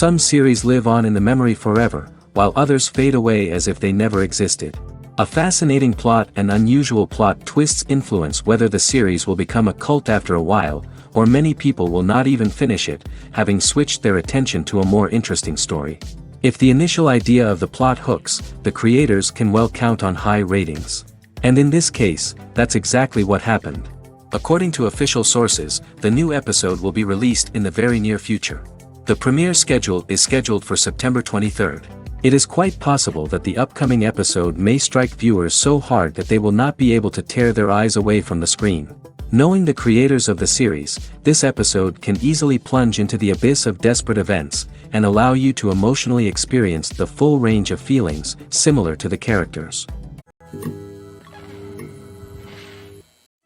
Some series live on in the memory forever, while others fade away as if they never existed. A fascinating plot and unusual plot twists influence whether the series will become a cult after a while, or many people will not even finish it, having switched their attention to a more interesting story. If the initial idea of the plot hooks, the creators can well count on high ratings. And in this case, that's exactly what happened. According to official sources, the new episode will be released in the very near future. The premiere schedule is scheduled for September 23rd. It is quite possible that the upcoming episode may strike viewers so hard that they will not be able to tear their eyes away from the screen. Knowing the creators of the series, this episode can easily plunge into the abyss of desperate events, and allow you to emotionally experience the full range of feelings, similar to the characters.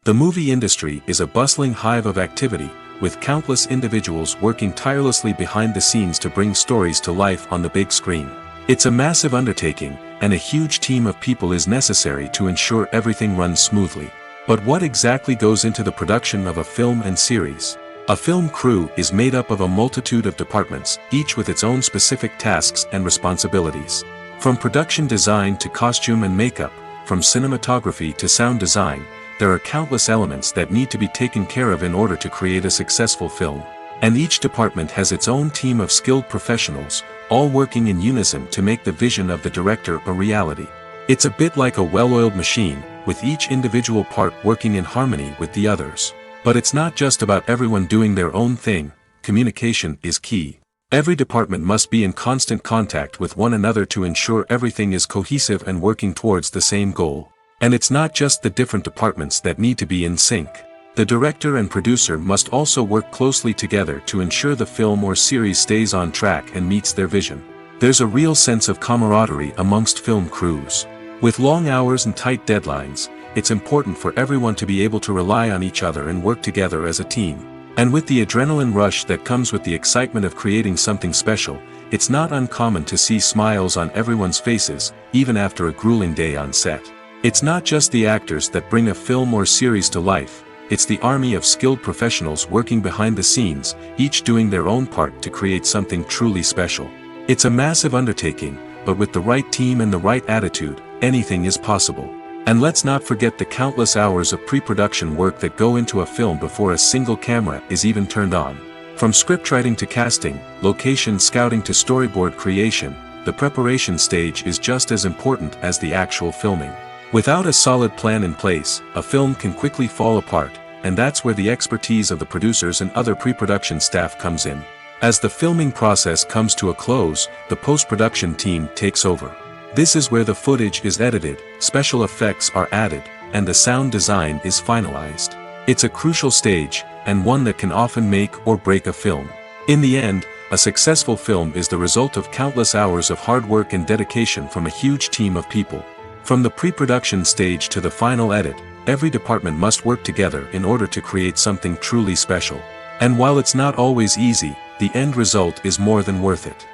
The movie industry is a bustling hive of activity, with countless individuals working tirelessly behind the scenes to bring stories to life on the big screen. It's a massive undertaking, and a huge team of people is necessary to ensure everything runs smoothly. But what exactly goes into the production of a film and series? A film crew is made up of a multitude of departments, each with its own specific tasks and responsibilities. From production design to costume and makeup, from cinematography to sound design, there are countless elements that need to be taken care of in order to create a successful film. And each department has its own team of skilled professionals, all working in unison to make the vision of the director a reality. It's a bit like a well-oiled machine, with each individual part working in harmony with the others. But it's not just about everyone doing their own thing. Communication is key. Every department must be in constant contact with one another to ensure everything is cohesive and working towards the same goal. And it's not just the different departments that need to be in sync. The director and producer must also work closely together to ensure the film or series stays on track and meets their vision. There's a real sense of camaraderie amongst film crews. With long hours and tight deadlines, it's important for everyone to be able to rely on each other and work together as a team. And with the adrenaline rush that comes with the excitement of creating something special, it's not uncommon to see smiles on everyone's faces, even after a grueling day on set. It's not just the actors that bring a film or series to life, it's the army of skilled professionals working behind the scenes, each doing their own part to create something truly special. It's a massive undertaking, but with the right team and the right attitude, anything is possible. And let's not forget the countless hours of pre-production work that go into a film before a single camera is even turned on. From scriptwriting to casting, location scouting to storyboard creation, the preparation stage is just as important as the actual filming. Without a solid plan in place, a film can quickly fall apart, and that's where the expertise of the producers and other pre-production staff comes in. As the filming process comes to a close, the post-production team takes over. This is where the footage is edited, special effects are added, and the sound design is finalized. It's a crucial stage, and one that can often make or break a film. In the end, a successful film is the result of countless hours of hard work and dedication from a huge team of people. From the pre-production stage to the final edit, every department must work together in order to create something truly special. And while it's not always easy, the end result is more than worth it.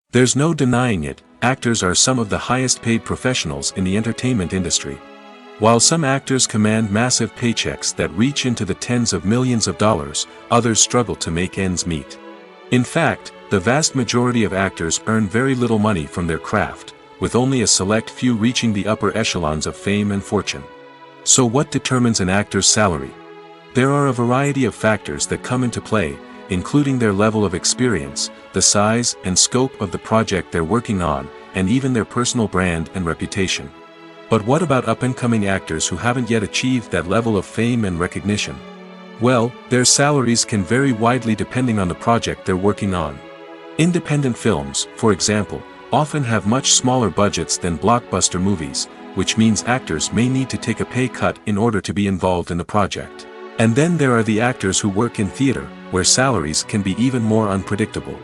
There's no denying it, actors are some of the highest paid professionals in the entertainment industry. While some actors command massive paychecks that reach into the tens of millions of dollars, others struggle to make ends meet. In fact, the vast majority of actors earn very little money from their craft, with only a select few reaching the upper echelons of fame and fortune. So what determines an actor's salary? There are a variety of factors that come into play, including their level of experience, the size and scope of the project they're working on, and even their personal brand and reputation. But what about up-and-coming actors who haven't yet achieved that level of fame and recognition? Well, their salaries can vary widely depending on the project they're working on. Independent films, for example, often have much smaller budgets than blockbuster movies, which means actors may need to take a pay cut in order to be involved in the project. And then there are the actors who work in theater, where salaries can be even more unpredictable.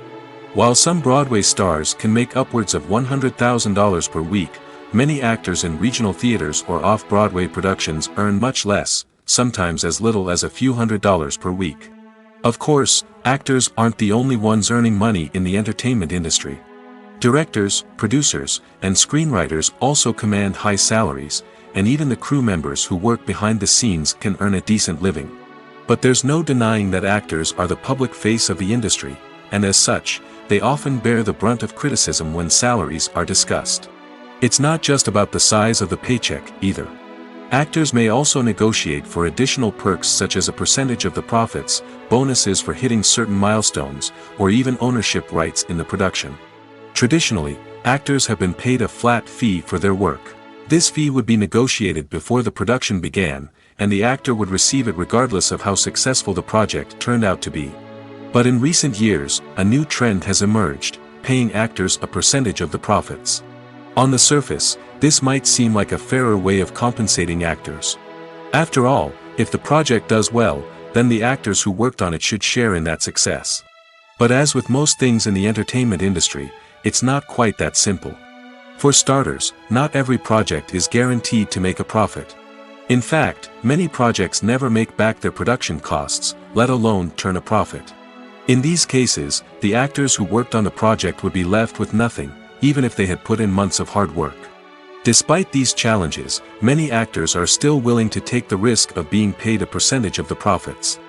While some Broadway stars can make upwards of $100,000 per week, many actors in regional theaters or off-Broadway productions earn much less, sometimes as little as a few $100s per week. Of course, actors aren't the only ones earning money in the entertainment industry. Directors, producers, and screenwriters also command high salaries, and even the crew members who work behind the scenes can earn a decent living. But there's no denying that actors are the public face of the industry, and as such, they often bear the brunt of criticism when salaries are discussed. It's not just about the size of the paycheck, either. Actors may also negotiate for additional perks such as a percentage of the profits, bonuses for hitting certain milestones, or even ownership rights in the production. Traditionally, actors have been paid a flat fee for their work. This fee would be negotiated before the production began, and the actor would receive it regardless of how successful the project turned out to be. But in recent years, a new trend has emerged, paying actors a percentage of the profits. On the surface, this might seem like a fairer way of compensating actors. After all, if the project does well, then the actors who worked on it should share in that success. But as with most things in the entertainment industry, it's not quite that simple. For starters, not every project is guaranteed to make a profit. In fact, many projects never make back their production costs, let alone turn a profit. In these cases, the actors who worked on the project would be left with nothing, even if they had put in months of hard work. Despite these challenges, many actors are still willing to take the risk of being paid a percentage of the profits.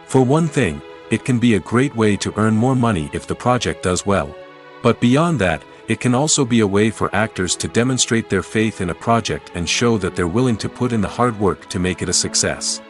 For one thing, it can be a great way to earn more money if the project does well. But beyond that, it can also be a way for actors to demonstrate their faith in a project and show that they're willing to put in the hard work to make it a success.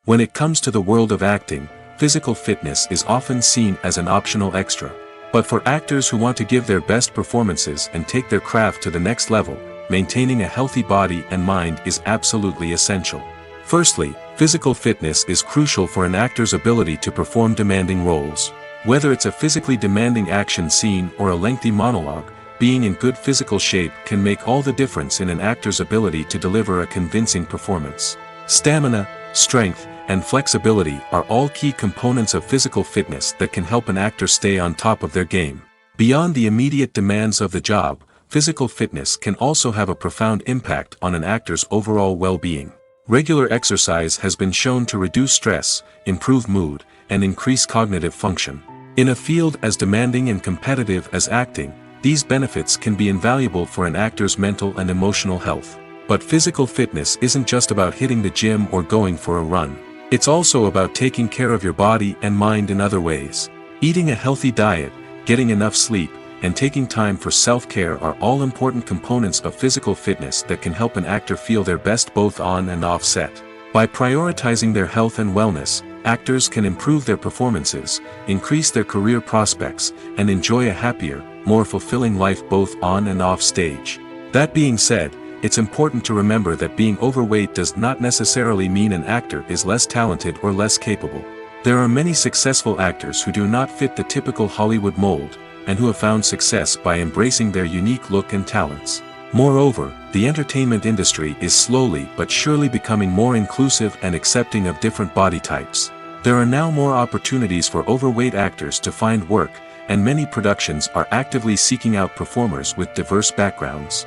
When it comes to the world of acting, physical fitness is often seen as an optional extra. But for actors who want to give their best performances and take their craft to the next level, maintaining a healthy body and mind is absolutely essential. Firstly, physical fitness is crucial for an actor's ability to perform demanding roles. Whether it's a physically demanding action scene or a lengthy monologue, being in good physical shape can make all the difference in an actor's ability to deliver a convincing performance. Stamina, strength, and flexibility are all key components of physical fitness that can help an actor stay on top of their game. Beyond the immediate demands of the job, physical fitness can also have a profound impact on an actor's overall well-being. Regular exercise has been shown to reduce stress, improve mood, and increase cognitive function. In a field as demanding and competitive as acting, these benefits can be invaluable for an actor's mental and emotional health. But physical fitness isn't just about hitting the gym or going for a run. It's also about taking care of your body and mind in other ways. Eating a healthy diet, getting enough sleep, and taking time for self-care are all important components of physical fitness that can help an actor feel their best both on and off set. By prioritizing their health and wellness, actors can improve their performances, increase their career prospects, and enjoy a happier, more fulfilling life both on and off stage. That being said, it's important to remember that being overweight does not necessarily mean an actor is less talented or less capable. There are many successful actors who do not fit the typical Hollywood mold, and who have found success by embracing their unique look and talents. Moreover, the entertainment industry is slowly but surely becoming more inclusive and accepting of different body types. There are now more opportunities for overweight actors to find work, and many productions are actively seeking out performers with diverse backgrounds.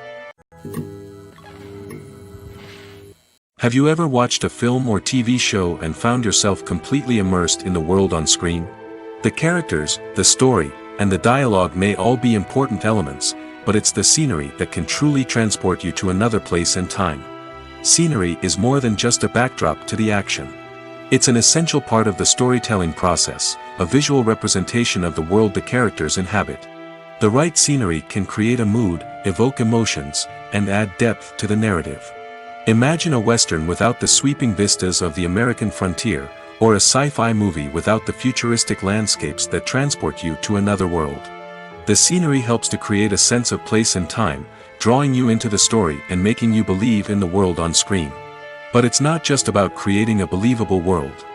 Have you ever watched a film or TV show and found yourself completely immersed in the world on screen? The characters, the story, and the dialogue may all be important elements, but it's the scenery that can truly transport you to another place and time. Scenery is more than just a backdrop to the action. It's an essential part of the storytelling process, a visual representation of the world the characters inhabit. The right scenery can create a mood, evoke emotions, and add depth to the narrative. Imagine a western without the sweeping vistas of the American frontier, or a sci-fi movie without the futuristic landscapes that transport you to another world. The scenery helps to create a sense of place and time, drawing you into the story and making you believe in the world on screen. But it's not just about creating a believable world.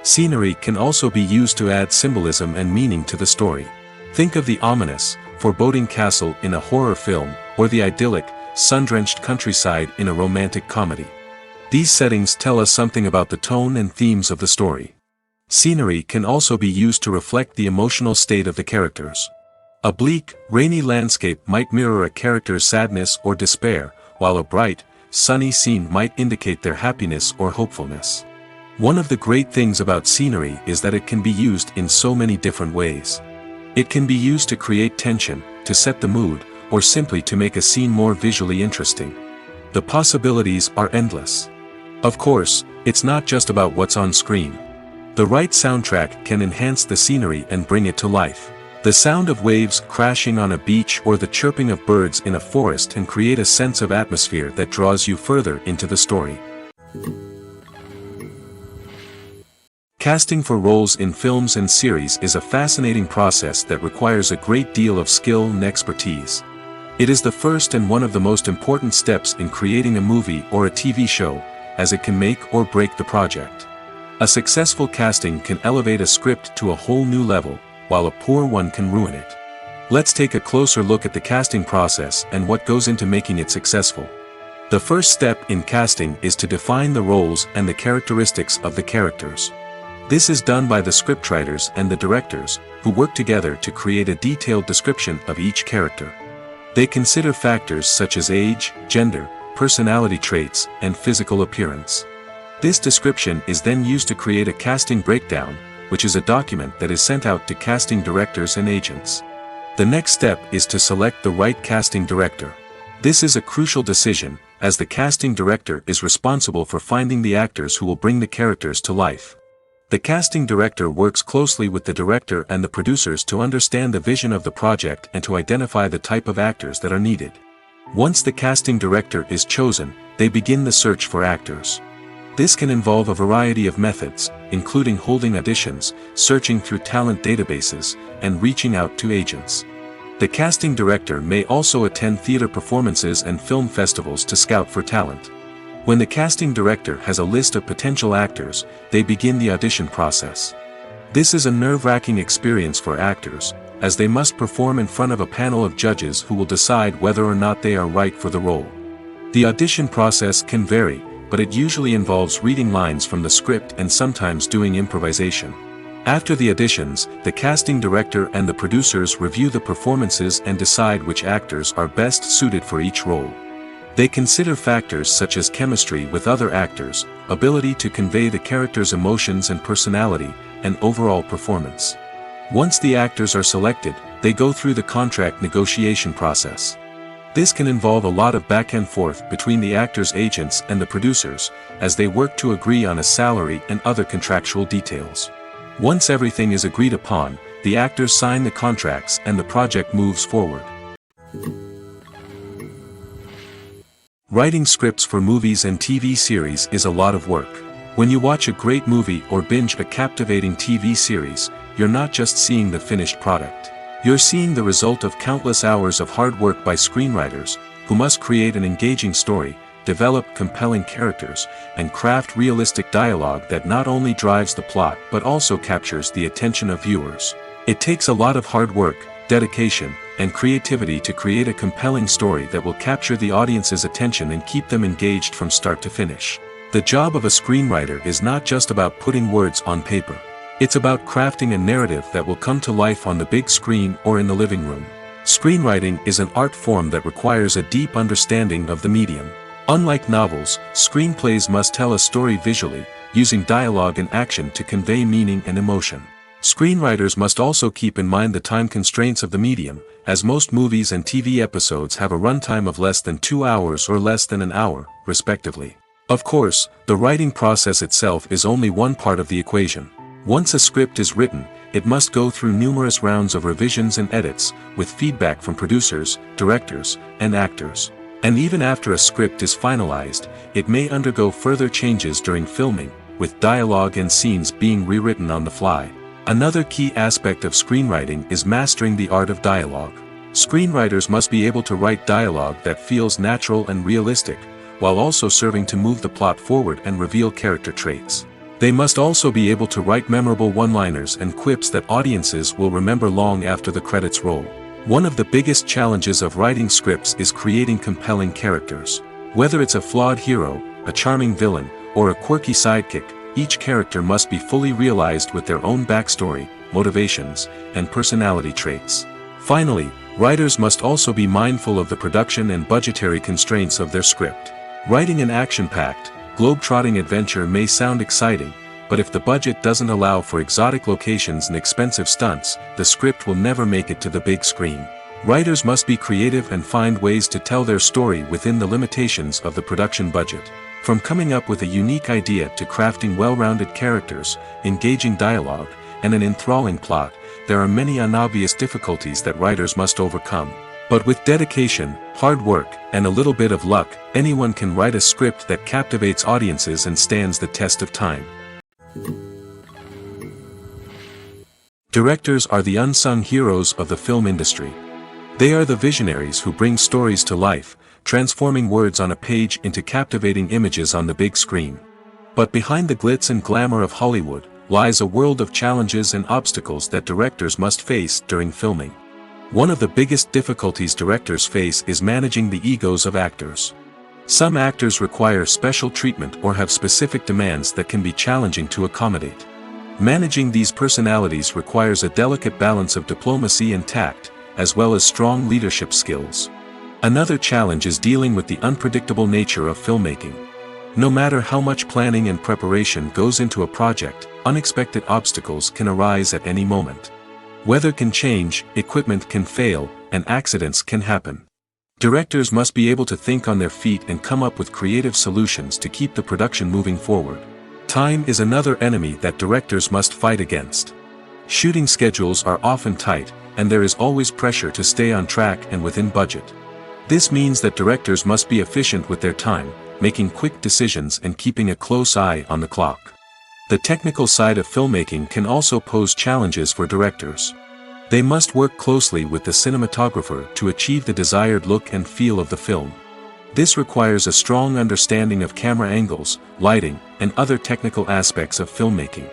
Scenery can also be used to add symbolism and meaning to the story. Think of the ominous, foreboding castle in a horror film, or the idyllic, sun-drenched countryside in a romantic comedy. These settings tell us something about the tone and themes of the story. Scenery can also be used to reflect the emotional state of the characters. A bleak, rainy landscape might mirror a character's sadness or despair, while a bright, sunny scene might indicate their happiness or hopefulness. One of the great things about scenery is that it can be used in so many different ways. It can be used to create tension, to set the mood, or simply to make a scene more visually interesting. The possibilities are endless. Of course, it's not just about what's on screen. The right soundtrack can enhance the scenery and bring it to life. The sound of waves crashing on a beach or the chirping of birds in a forest can create a sense of atmosphere that draws you further into the story. Casting for roles in films and series is a fascinating process that requires a great deal of skill and expertise. It is the first and one of the most important steps in creating a movie or a TV show, as it can make or break the project. A successful casting can elevate a script to a whole new level, while a poor one can ruin it. Let's take a closer look at the casting process and what goes into making it successful. The first step in casting is to define the roles and the characteristics of the characters. This is done by the scriptwriters and the directors, who work together to create a detailed description of each character. They consider factors such as age, gender, personality traits, and physical appearance. This description is then used to create a casting breakdown, which is a document that is sent out to casting directors and agents. The next step is to select the right casting director. This is a crucial decision, as the casting director is responsible for finding the actors who will bring the characters to life. The casting director works closely with the director and the producers to understand the vision of the project and to identify the type of actors that are needed. Once the casting director is chosen, they begin the search for actors. This can involve a variety of methods, including holding auditions, searching through talent databases, and reaching out to agents. The casting director may also attend theater performances and film festivals to scout for talent. When the casting director has a list of potential actors, they begin the audition process. This is a nerve-wracking experience for actors, as they must perform in front of a panel of judges who will decide whether or not they are right for the role. The audition process can vary, but it usually involves reading lines from the script and sometimes doing improvisation. After the auditions, the casting director and the producers review the performances and decide which actors are best suited for each role. They consider factors such as chemistry with other actors, ability to convey the character's emotions and personality, and overall performance. Once the actors are selected, they go through the contract negotiation process. This can involve a lot of back and forth between the actors' agents and the producers, as they work to agree on a salary and other contractual details. Once everything is agreed upon, the actors sign the contracts and the project moves forward. Writing scripts for movies and TV series is a lot of work. When you watch a great movie or binge a captivating TV series, you're not just seeing the finished product. You're seeing the result of countless hours of hard work by screenwriters, who must create an engaging story, develop compelling characters, and craft realistic dialogue that not only drives the plot but also captures the attention of viewers. It takes a lot of hard work, dedication, and creativity to create a compelling story that will capture the audience's attention and keep them engaged from start to finish. The job of a screenwriter is not just about putting words on paper. It's about crafting a narrative that will come to life on the big screen or in the living room. Screenwriting is an art form that requires a deep understanding of the medium. Unlike novels, screenplays must tell a story visually, using dialogue and action to convey meaning and emotion. Screenwriters must also keep in mind the time constraints of the medium, as most movies and TV episodes have a runtime of less than 2 hours or less than an hour, respectively. Of course, the writing process itself is only one part of the equation. Once a script is written, it must go through numerous rounds of revisions and edits, with feedback from producers, directors, and actors. And even after a script is finalized, it may undergo further changes during filming, with dialogue and scenes being rewritten on the fly. Another key aspect of screenwriting is mastering the art of dialogue. Screenwriters must be able to write dialogue that feels natural and realistic, while also serving to move the plot forward and reveal character traits. They must also be able to write memorable one-liners and quips that audiences will remember long after the credits roll. One of the biggest challenges of writing scripts is creating compelling characters. Whether it's a flawed hero, a charming villain, or a quirky sidekick, each character must be fully realized with their own backstory, motivations, and personality traits. Finally, writers must also be mindful of the production and budgetary constraints of their script. Writing an action-packed, globe-trotting adventure may sound exciting, but if the budget doesn't allow for exotic locations and expensive stunts, the script will never make it to the big screen. Writers must be creative and find ways to tell their story within the limitations of the production budget. From coming up with a unique idea to crafting well-rounded characters, engaging dialogue, and an enthralling plot, there are many unobvious difficulties that writers must overcome. But with dedication, hard work, and a little bit of luck, anyone can write a script that captivates audiences and stands the test of time. Directors are the unsung heroes of the film industry. They are the visionaries who bring stories to life, transforming words on a page into captivating images on the big screen. But behind the glitz and glamour of Hollywood, lies a world of challenges and obstacles that directors must face during filming. One of the biggest difficulties directors face is managing the egos of actors. Some actors require special treatment or have specific demands that can be challenging to accommodate. Managing these personalities requires a delicate balance of diplomacy and tact, as well as strong leadership skills. Another challenge is dealing with the unpredictable nature of filmmaking. No matter how much planning and preparation goes into a project, unexpected obstacles can arise at any moment. Weather can change, equipment can fail, and accidents can happen. Directors must be able to think on their feet and come up with creative solutions to keep the production moving forward. Time is another enemy that directors must fight against. Shooting schedules are often tight, and there is always pressure to stay on track and within budget. This means that directors must be efficient with their time, making quick decisions and keeping a close eye on the clock. The technical side of filmmaking can also pose challenges for directors. They must work closely with the cinematographer to achieve the desired look and feel of the film. This requires a strong understanding of camera angles, lighting, and other technical aspects of filmmaking.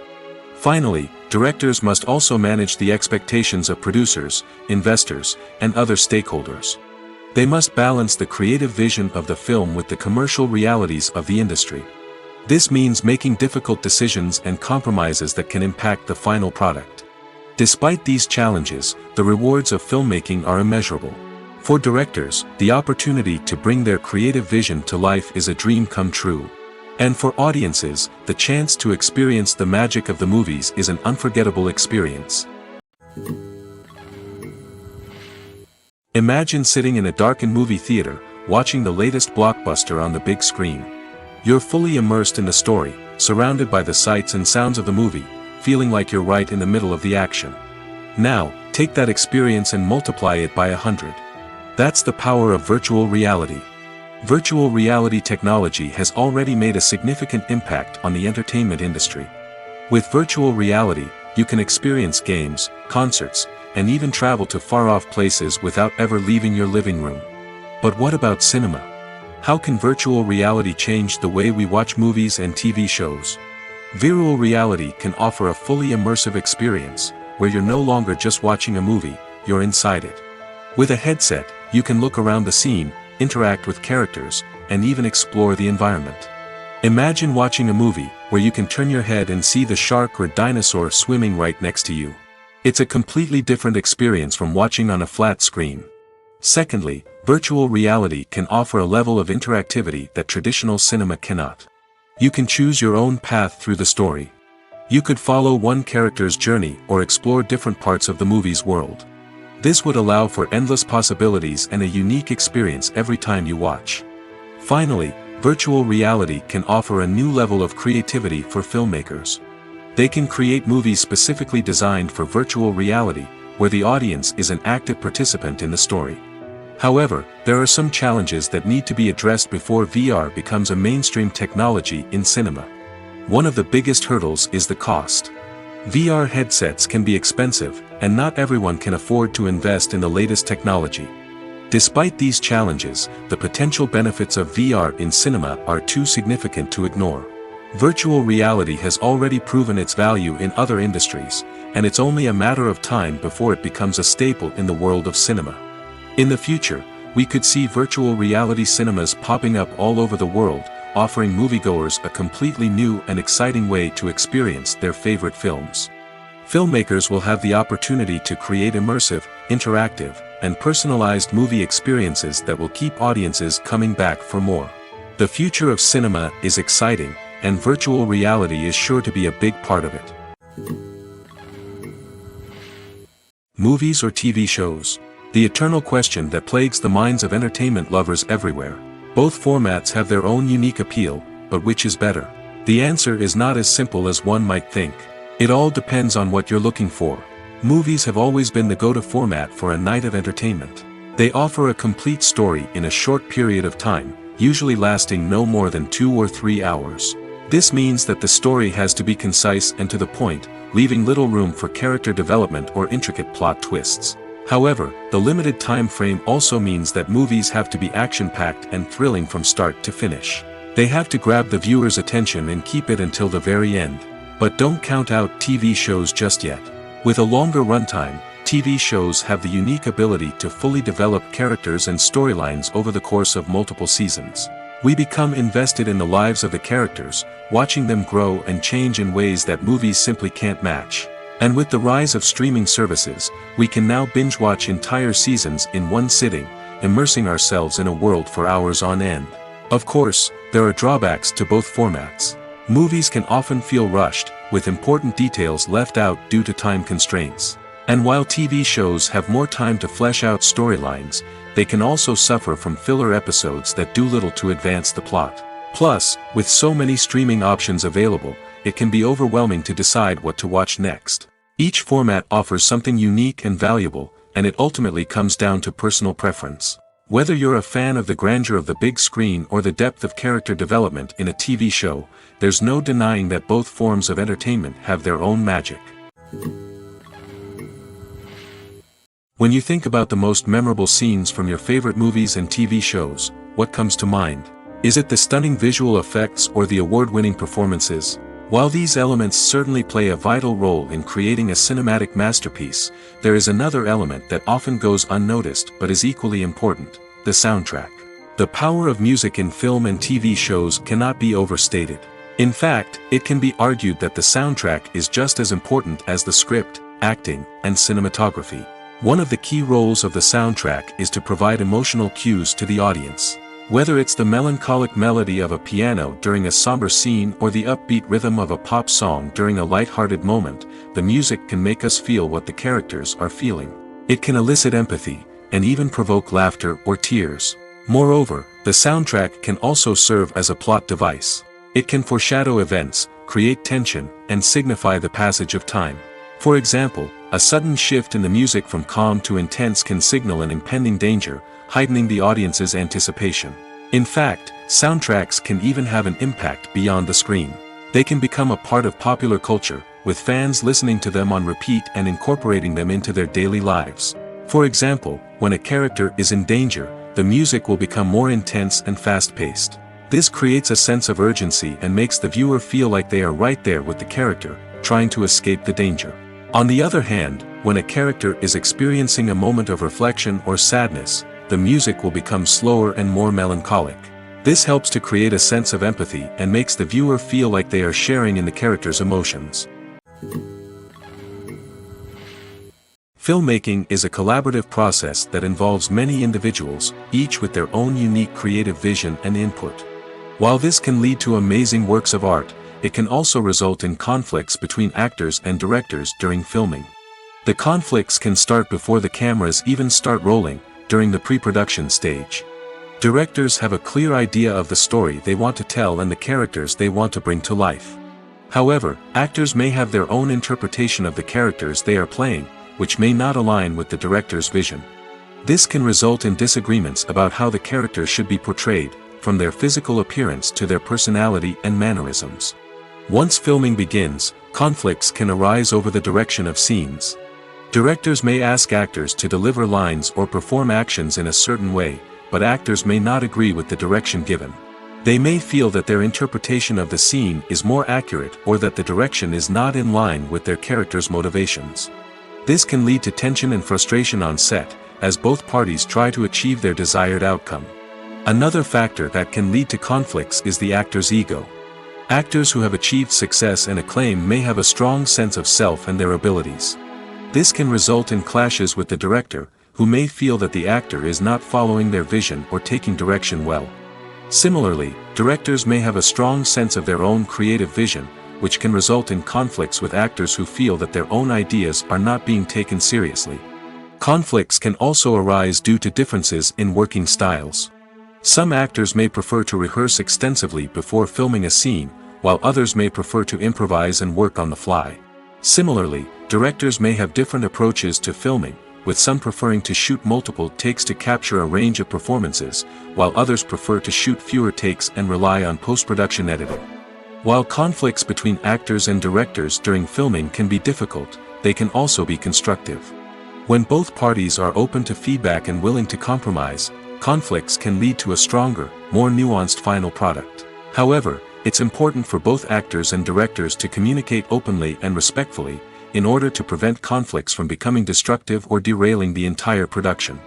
Finally, directors must also manage the expectations of producers, investors, and other stakeholders. They must balance the creative vision of the film with the commercial realities of the industry. This means making difficult decisions and compromises that can impact the final product. Despite these challenges, the rewards of filmmaking are immeasurable. For directors, the opportunity to bring their creative vision to life is a dream come true. And for audiences, the chance to experience the magic of the movies is an unforgettable experience. Imagine sitting in a darkened movie theater, watching the latest blockbuster on the big screen. You're fully immersed in the story, surrounded by the sights and sounds of the movie, feeling like you're right in the middle of the action. Now, take that experience and multiply it by 100. That's the power of virtual reality. Virtual reality technology has already made a significant impact on the entertainment industry. With virtual reality, you can experience games, concerts, and even travel to far-off places without ever leaving your living room. But what about cinema? How can virtual reality change the way we watch movies and TV shows? Virtual reality can offer a fully immersive experience, where you're no longer just watching a movie, you're inside it. With a headset, you can look around the scene, interact with characters, and even explore the environment. Imagine watching a movie where you can turn your head and see the shark or dinosaur swimming right next to you. It's a completely different experience from watching on a flat screen. Secondly, virtual reality can offer a level of interactivity that traditional cinema cannot. You can choose your own path through the story. You could follow one character's journey or explore different parts of the movie's world. This would allow for endless possibilities and a unique experience every time you watch. Finally, virtual reality can offer a new level of creativity for filmmakers. They can create movies specifically designed for virtual reality, where the audience is an active participant in the story. However, there are some challenges that need to be addressed before VR becomes a mainstream technology in cinema. One of the biggest hurdles is the cost. VR headsets can be expensive, and not everyone can afford to invest in the latest technology. Despite these challenges, the potential benefits of VR in cinema are too significant to ignore. Virtual reality has already proven its value in other industries, and it's only a matter of time before it becomes a staple in the world of cinema. In the future, we could see virtual reality cinemas popping up all over the world, offering moviegoers a completely new and exciting way to experience their favorite films. Filmmakers will have the opportunity to create immersive, interactive, and personalized movie experiences that will keep audiences coming back for more. The future of cinema is exciting, and virtual reality is sure to be a big part of it. Movies or TV shows? The eternal question that plagues the minds of entertainment lovers everywhere. Both formats have their own unique appeal, but which is better? The answer is not as simple as one might think. It all depends on what you're looking for. Movies have always been the go-to format for a night of entertainment. They offer a complete story in a short period of time, usually lasting no more than 2 or 3 hours. This means that the story has to be concise and to the point, leaving little room for character development or intricate plot twists. However, the limited time frame also means that movies have to be action-packed and thrilling from start to finish. They have to grab the viewer's attention and keep it until the very end. But don't count out TV shows just yet. With a longer runtime, TV shows have the unique ability to fully develop characters and storylines over the course of multiple seasons. We become invested in the lives of the characters, watching them grow and change in ways that movies simply can't match. And with the rise of streaming services, we can now binge-watch entire seasons in one sitting, immersing ourselves in a world for hours on end. Of course, there are drawbacks to both formats. Movies can often feel rushed, with important details left out due to time constraints. And while TV shows have more time to flesh out storylines, they can also suffer from filler episodes that do little to advance the plot. Plus, with so many streaming options available, it can be overwhelming to decide what to watch next. Each format offers something unique and valuable, and it ultimately comes down to personal preference. Whether you're a fan of the grandeur of the big screen or the depth of character development in a TV show, there's no denying that both forms of entertainment have their own magic. When you think about the most memorable scenes from your favorite movies and TV shows, what comes to mind? Is it the stunning visual effects or the award-winning performances? While these elements certainly play a vital role in creating a cinematic masterpiece, there is another element that often goes unnoticed but is equally important: the soundtrack. The power of music in film and TV shows cannot be overstated. In fact, it can be argued that the soundtrack is just as important as the script, acting, and cinematography. One of the key roles of the soundtrack is to provide emotional cues to the audience. Whether it's the melancholic melody of a piano during a somber scene or the upbeat rhythm of a pop song during a light-hearted moment, the music can make us feel what the characters are feeling. It can elicit empathy, and even provoke laughter or tears. Moreover, the soundtrack can also serve as a plot device. It can foreshadow events, create tension, and signify the passage of time. For example, a sudden shift in the music from calm to intense can signal an impending danger, heightening the audience's anticipation. In fact, soundtracks can even have an impact beyond the screen. They can become a part of popular culture, with fans listening to them on repeat and incorporating them into their daily lives. For example, when a character is in danger, the music will become more intense and fast-paced. This creates a sense of urgency and makes the viewer feel like they are right there with the character, trying to escape the danger. On the other hand, when a character is experiencing a moment of reflection or sadness, the music will become slower and more melancholic. This helps to create a sense of empathy and makes the viewer feel like they are sharing in the character's emotions. Filmmaking is a collaborative process that involves many individuals, each with their own unique creative vision and input. While this can lead to amazing works of art, it can also result in conflicts between actors and directors during filming. The conflicts can start before the cameras even start rolling, during the pre-production stage. Directors have a clear idea of the story they want to tell and the characters they want to bring to life. However, actors may have their own interpretation of the characters they are playing, which may not align with the director's vision. This can result in disagreements about how the character should be portrayed, from their physical appearance to their personality and mannerisms. Once filming begins, conflicts can arise over the direction of scenes. Directors may ask actors to deliver lines or perform actions in a certain way, but actors may not agree with the direction given. They may feel that their interpretation of the scene is more accurate or that the direction is not in line with their character's motivations. This can lead to tension and frustration on set, as both parties try to achieve their desired outcome. Another factor that can lead to conflicts is the actor's ego. Actors who have achieved success and acclaim may have a strong sense of self and their abilities. This can result in clashes with the director, who may feel that the actor is not following their vision or taking direction well. Similarly, directors may have a strong sense of their own creative vision, which can result in conflicts with actors who feel that their own ideas are not being taken seriously. Conflicts can also arise due to differences in working styles. Some actors may prefer to rehearse extensively before filming a scene, while others may prefer to improvise and work on the fly. Similarly, directors may have different approaches to filming, with some preferring to shoot multiple takes to capture a range of performances, while others prefer to shoot fewer takes and rely on post-production editing. While conflicts between actors and directors during filming can be difficult, they can also be constructive. When both parties are open to feedback and willing to compromise, conflicts can lead to a stronger, more nuanced final product. However, it's important for both actors and directors to communicate openly and respectfully, in order to prevent conflicts from becoming destructive or derailing the entire production.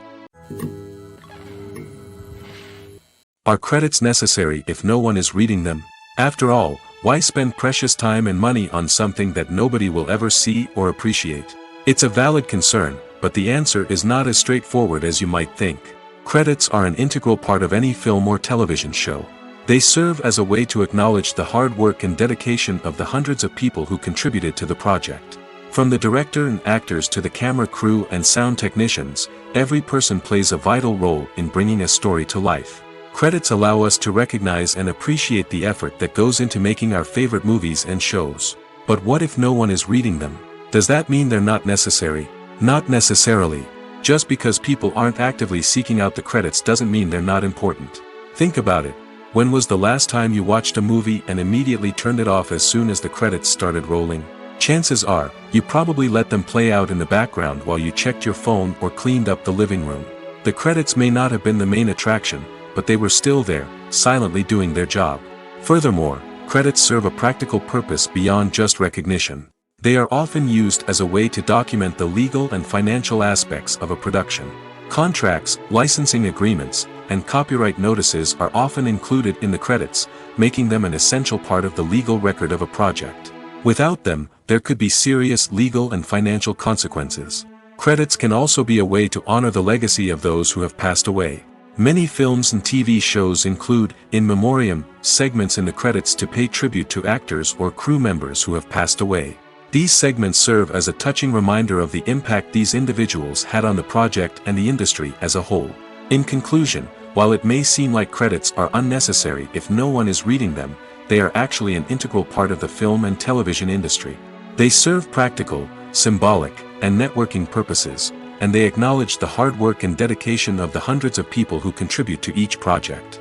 Are credits necessary if no one is reading them? After all, why spend precious time and money on something that nobody will ever see or appreciate? It's a valid concern, but the answer is not as straightforward as you might think. Credits are an integral part of any film or television show. They serve as a way to acknowledge the hard work and dedication of the hundreds of people who contributed to the project. From the director and actors to the camera crew and sound technicians, every person plays a vital role in bringing a story to life. Credits allow us to recognize and appreciate the effort that goes into making our favorite movies and shows. But what if no one is reading them? Does that mean they're not necessary? Not necessarily. Just because people aren't actively seeking out the credits doesn't mean they're not important. Think about it. When was the last time you watched a movie and immediately turned it off as soon as the credits started rolling? Chances are, you probably let them play out in the background while you checked your phone or cleaned up the living room. The credits may not have been the main attraction, but they were still there, silently doing their job. Furthermore, credits serve a practical purpose beyond just recognition. They are often used as a way to document the legal and financial aspects of a production. Contracts, licensing agreements, and copyright notices are often included in the credits, making them an essential part of the legal record of a project. Without them, there could be serious legal and financial consequences. Credits can also be a way to honor the legacy of those who have passed away. Many films and TV shows include in memoriam segments in the credits to pay tribute to actors or crew members who have passed away. These segments serve as a touching reminder of the impact these individuals had on the project and the industry as a whole. In conclusion, while it may seem like credits are unnecessary if no one is reading them, they are actually an integral part of the film and television industry. They serve practical, symbolic, and networking purposes, and they acknowledge the hard work and dedication of the hundreds of people who contribute to each project.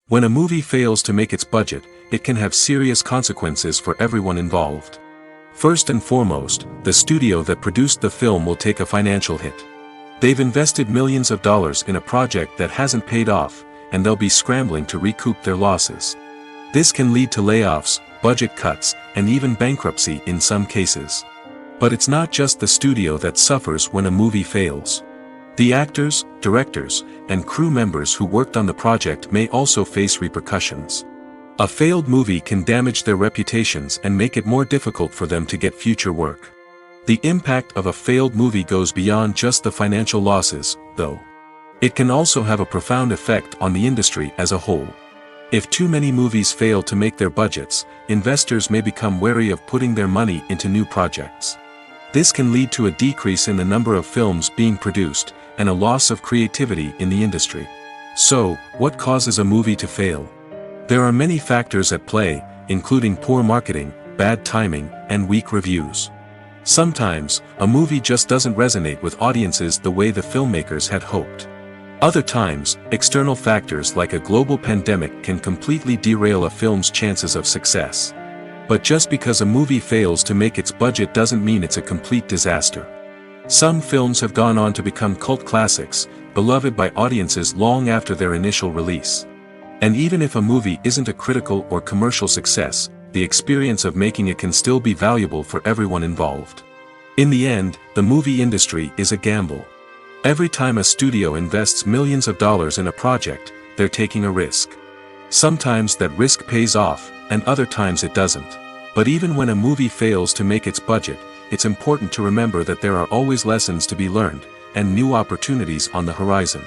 When a movie fails to make its budget, it can have serious consequences for everyone involved. First and foremost, the studio that produced the film will take a financial hit. They've invested millions of dollars in a project that hasn't paid off, and they'll be scrambling to recoup their losses. This can lead to layoffs, budget cuts, and even bankruptcy in some cases. But it's not just the studio that suffers when a movie fails. The actors, directors, and crew members who worked on the project may also face repercussions. A failed movie can damage their reputations and make it more difficult for them to get future work. The impact of a failed movie goes beyond just the financial losses, though. It can also have a profound effect on the industry as a whole. If too many movies fail to make their budgets, investors may become wary of putting their money into new projects. This can lead to a decrease in the number of films being produced, and a loss of creativity in the industry. So, what causes a movie to fail? There are many factors at play, including poor marketing, bad timing, and weak reviews. Sometimes, a movie just doesn't resonate with audiences the way the filmmakers had hoped. Other times, external factors like a global pandemic can completely derail a film's chances of success. But just because a movie fails to make its budget doesn't mean it's a complete disaster. Some films have gone on to become cult classics, beloved by audiences long after their initial release. And even if a movie isn't a critical or commercial success, the experience of making it can still be valuable for everyone involved. In the end, the movie industry is a gamble. Every time a studio invests millions of dollars in a project, they're taking a risk. Sometimes that risk pays off, and other times it doesn't. But even when a movie fails to make its budget, it's important to remember that there are always lessons to be learned, and new opportunities on the horizon.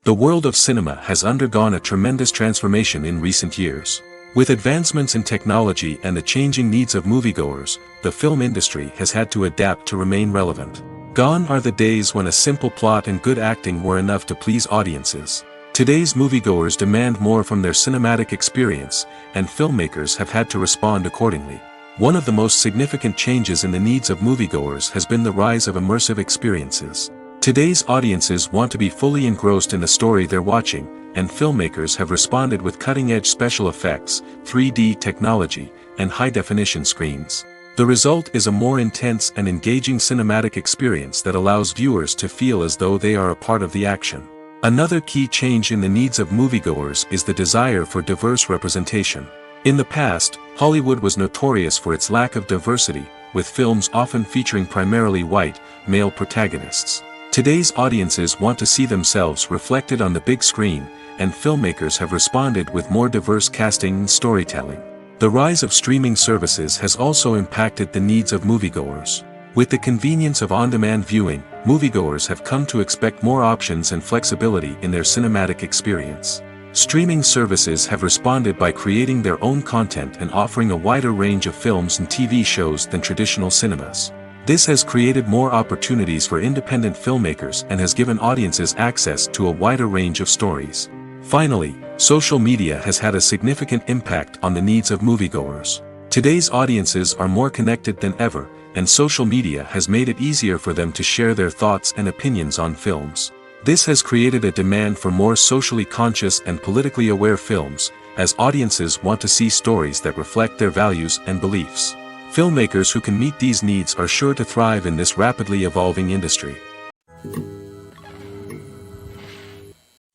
The world of cinema has undergone a tremendous transformation in recent years. With advancements in technology and the changing needs of moviegoers, the film industry has had to adapt to remain relevant. Gone are the days when a simple plot and good acting were enough to please audiences. Today's moviegoers demand more from their cinematic experience, and filmmakers have had to respond accordingly. One of the most significant changes in the needs of moviegoers has been the rise of immersive experiences. Today's audiences want to be fully engrossed in the story they're watching, and filmmakers have responded with cutting-edge special effects, 3D technology, and high-definition screens. The result is a more intense and engaging cinematic experience that allows viewers to feel as though they are a part of the action. Another key change in the needs of moviegoers is the desire for diverse representation. In the past, Hollywood was notorious for its lack of diversity, with films often featuring primarily white, male protagonists. Today's audiences want to see themselves reflected on the big screen, and filmmakers have responded with more diverse casting and storytelling. The rise of streaming services has also impacted the needs of moviegoers. With the convenience of on-demand viewing, moviegoers have come to expect more options and flexibility in their cinematic experience. Streaming services have responded by creating their own content and offering a wider range of films and TV shows than traditional cinemas. This has created more opportunities for independent filmmakers and has given audiences access to a wider range of stories. Finally, social media has had a significant impact on the needs of moviegoers. Today's audiences are more connected than ever, and social media has made it easier for them to share their thoughts and opinions on films. This has created a demand for more socially conscious and politically aware films, as audiences want to see stories that reflect their values and beliefs. Filmmakers who can meet these needs are sure to thrive in this rapidly evolving industry.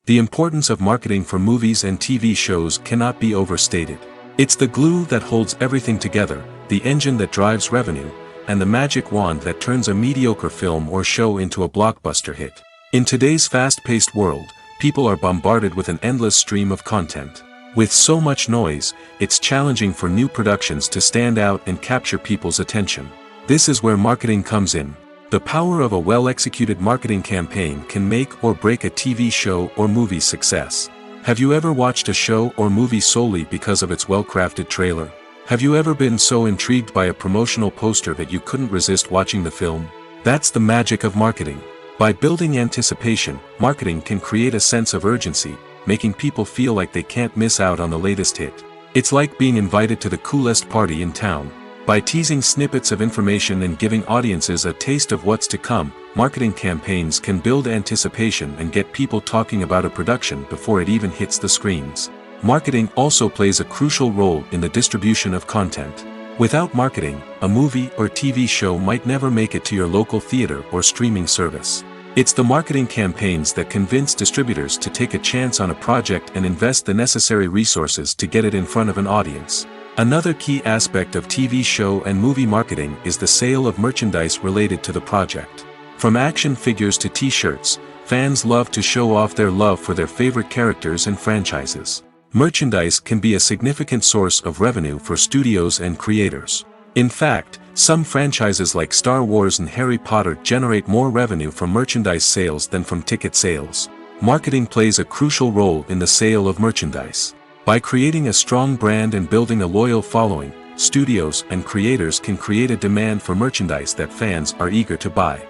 The importance of marketing for movies and TV shows cannot be overstated. It's the glue that holds everything together, the engine that drives revenue, and the magic wand that turns a mediocre film or show into a blockbuster hit. In today's fast-paced world, people are bombarded with an endless stream of content. With so much noise, it's challenging for new productions to stand out and capture people's attention. This is where marketing comes in. The power of a well-executed marketing campaign can make or break a TV show or movie's success. Have you ever watched a show or movie solely because of its well-crafted trailer? Have you ever been so intrigued by a promotional poster that you couldn't resist watching the film? That's the magic of marketing. By building anticipation, marketing can create a sense of urgency, making people feel like they can't miss out on the latest hit. It's like being invited to the coolest party in town. By teasing snippets of information and giving audiences a taste of what's to come, marketing campaigns can build anticipation and get people talking about a production before it even hits the screens. Marketing also plays a crucial role in the distribution of content. Without marketing, a movie or TV show might never make it to your local theater or streaming service. It's the marketing campaigns that convince distributors to take a chance on a project and invest the necessary resources to get it in front of an audience. Another key aspect of TV show and movie marketing is the sale of merchandise related to the project. From action figures to t-shirts, fans love to show off their love for their favorite characters and franchises. Merchandise can be a significant source of revenue for studios and creators. In fact, some franchises like Star Wars and Harry Potter generate more revenue from merchandise sales than from ticket sales. Marketing plays a crucial role in the sale of merchandise. By creating a strong brand and building a loyal following, studios and creators can create a demand for merchandise that fans are eager to buy.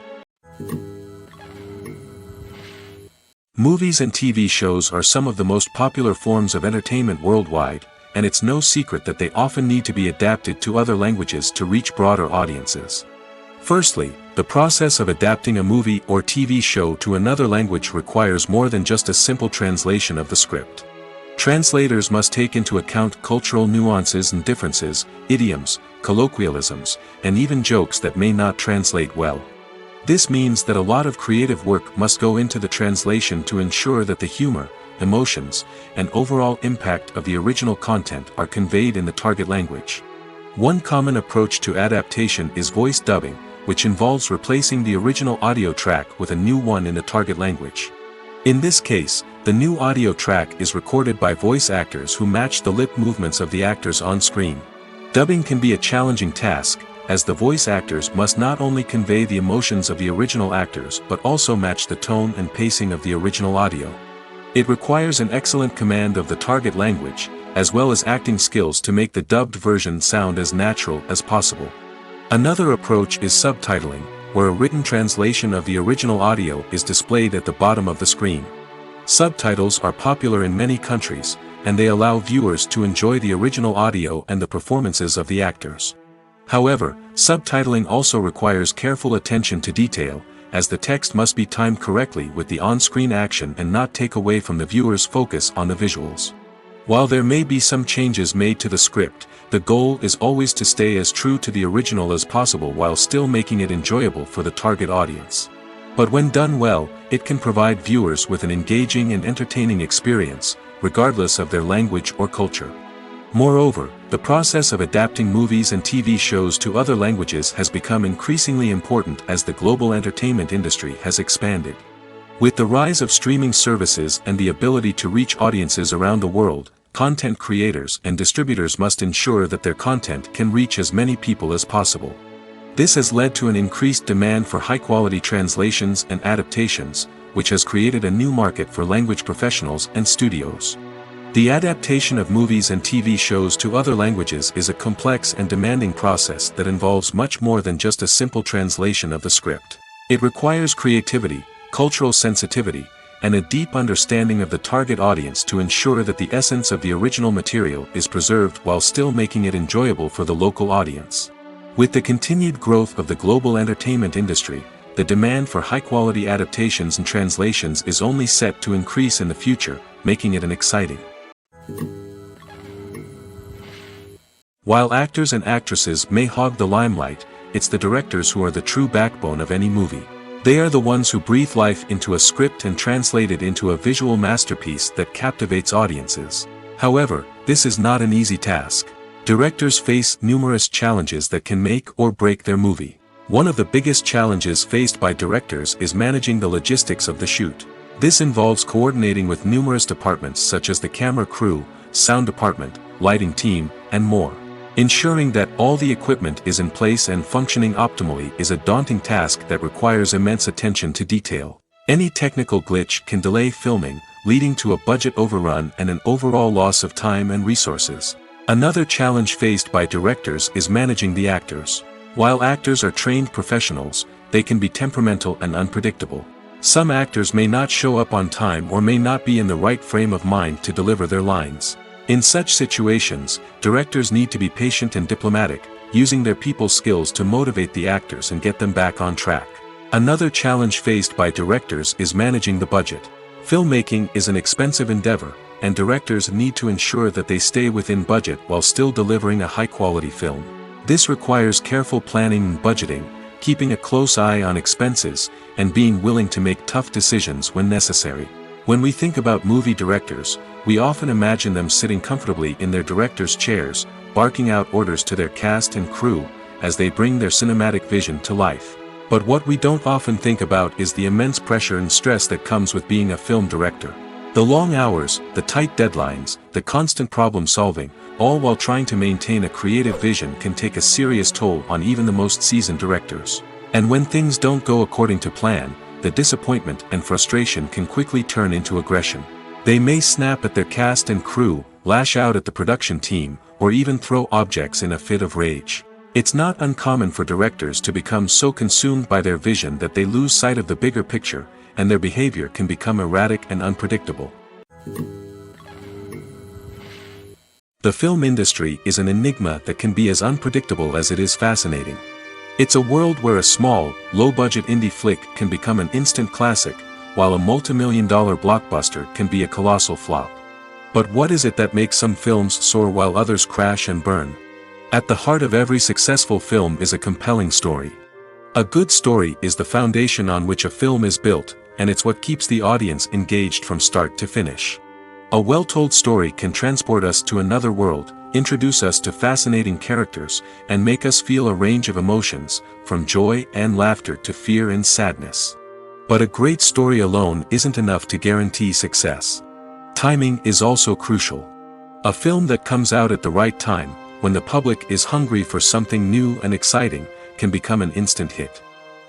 Movies and TV shows are some of the most popular forms of entertainment worldwide, and it's no secret that they often need to be adapted to other languages to reach broader audiences. Firstly, the process of adapting a movie or TV show to another language requires more than just a simple translation of the script. Translators must take into account cultural nuances and differences, idioms, colloquialisms, and even jokes that may not translate well. This means that a lot of creative work must go into the translation to ensure that the humor, emotions, and overall impact of the original content are conveyed in the target language. One common approach to adaptation is voice dubbing, which involves replacing the original audio track with a new one in the target language. In this case, the new audio track is recorded by voice actors who match the lip movements of the actors on screen. Dubbing can be a challenging task, as the voice actors must not only convey the emotions of the original actors but also match the tone and pacing of the original audio. It requires an excellent command of the target language, as well as acting skills to make the dubbed version sound as natural as possible. Another approach is subtitling, where a written translation of the original audio is displayed at the bottom of the screen. Subtitles are popular in many countries, and they allow viewers to enjoy the original audio and the performances of the actors. However, subtitling also requires careful attention to detail, as the text must be timed correctly with the on-screen action and not take away from the viewer's focus on the visuals. While there may be some changes made to the script, the goal is always to stay as true to the original as possible while still making it enjoyable for the target audience. But when done well, it can provide viewers with an engaging and entertaining experience, regardless of their language or culture. Moreover, the process of adapting movies and TV shows to other languages has become increasingly important as the global entertainment industry has expanded. With the rise of streaming services and the ability to reach audiences around the world, content creators and distributors must ensure that their content can reach as many people as possible. This has led to an increased demand for high-quality translations and adaptations, which has created a new market for language professionals and studios. The adaptation of movies and TV shows to other languages is a complex and demanding process that involves much more than just a simple translation of the script. It requires creativity, cultural sensitivity, and a deep understanding of the target audience to ensure that the essence of the original material is preserved while still making it enjoyable for the local audience. With the continued growth of the global entertainment industry, the demand for high-quality adaptations and translations is only set to increase in the future, making it an exciting. While actors and actresses may hog the limelight, it's the directors who are the true backbone of any movie. They are the ones who breathe life into a script and translate it into a visual masterpiece that captivates audiences. However, this is not an easy task. Directors face numerous challenges that can make or break their movie. One of the biggest challenges faced by directors is managing the logistics of the shoot. This involves coordinating with numerous departments such as the camera crew, sound department, lighting team, and more. Ensuring that all the equipment is in place and functioning optimally is a daunting task that requires immense attention to detail. Any technical glitch can delay filming, leading to a budget overrun and an overall loss of time and resources. Another challenge faced by directors is managing the actors. While actors are trained professionals, they can be temperamental and unpredictable. Some actors may not show up on time or may not be in the right frame of mind to deliver their lines. In such situations, directors need to be patient and diplomatic, using their people skills to motivate the actors and get them back on track. Another challenge faced by directors is managing the budget. Filmmaking is an expensive endeavor, and directors need to ensure that they stay within budget while still delivering a high-quality film. This requires careful planning and budgeting, keeping a close eye on expenses, and being willing to make tough decisions when necessary. When we think about movie directors, we often imagine them sitting comfortably in their director's chairs, barking out orders to their cast and crew, as they bring their cinematic vision to life. But what we don't often think about is the immense pressure and stress that comes with being a film director. The long hours, the tight deadlines, the constant problem solving, all while trying to maintain a creative vision can take a serious toll on even the most seasoned directors. And when things don't go according to plan, the disappointment and frustration can quickly turn into aggression. They may snap at their cast and crew, lash out at the production team, or even throw objects in a fit of rage. It's not uncommon for directors to become so consumed by their vision that they lose sight of the bigger picture, and their behavior can become erratic and unpredictable. The film industry is an enigma that can be as unpredictable as it is fascinating. It's a world where a small, low-budget indie flick can become an instant classic, while a multi-million-dollar blockbuster can be a colossal flop. But what is it that makes some films soar while others crash and burn? At the heart of every successful film is a compelling story. A good story is the foundation on which a film is built, and it's what keeps the audience engaged from start to finish. A well-told story can transport us to another world, introduce us to fascinating characters, and make us feel a range of emotions, from joy and laughter to fear and sadness. But a great story alone isn't enough to guarantee success. Timing is also crucial. A film that comes out at the right time, when the public is hungry for something new and exciting, can become an instant hit.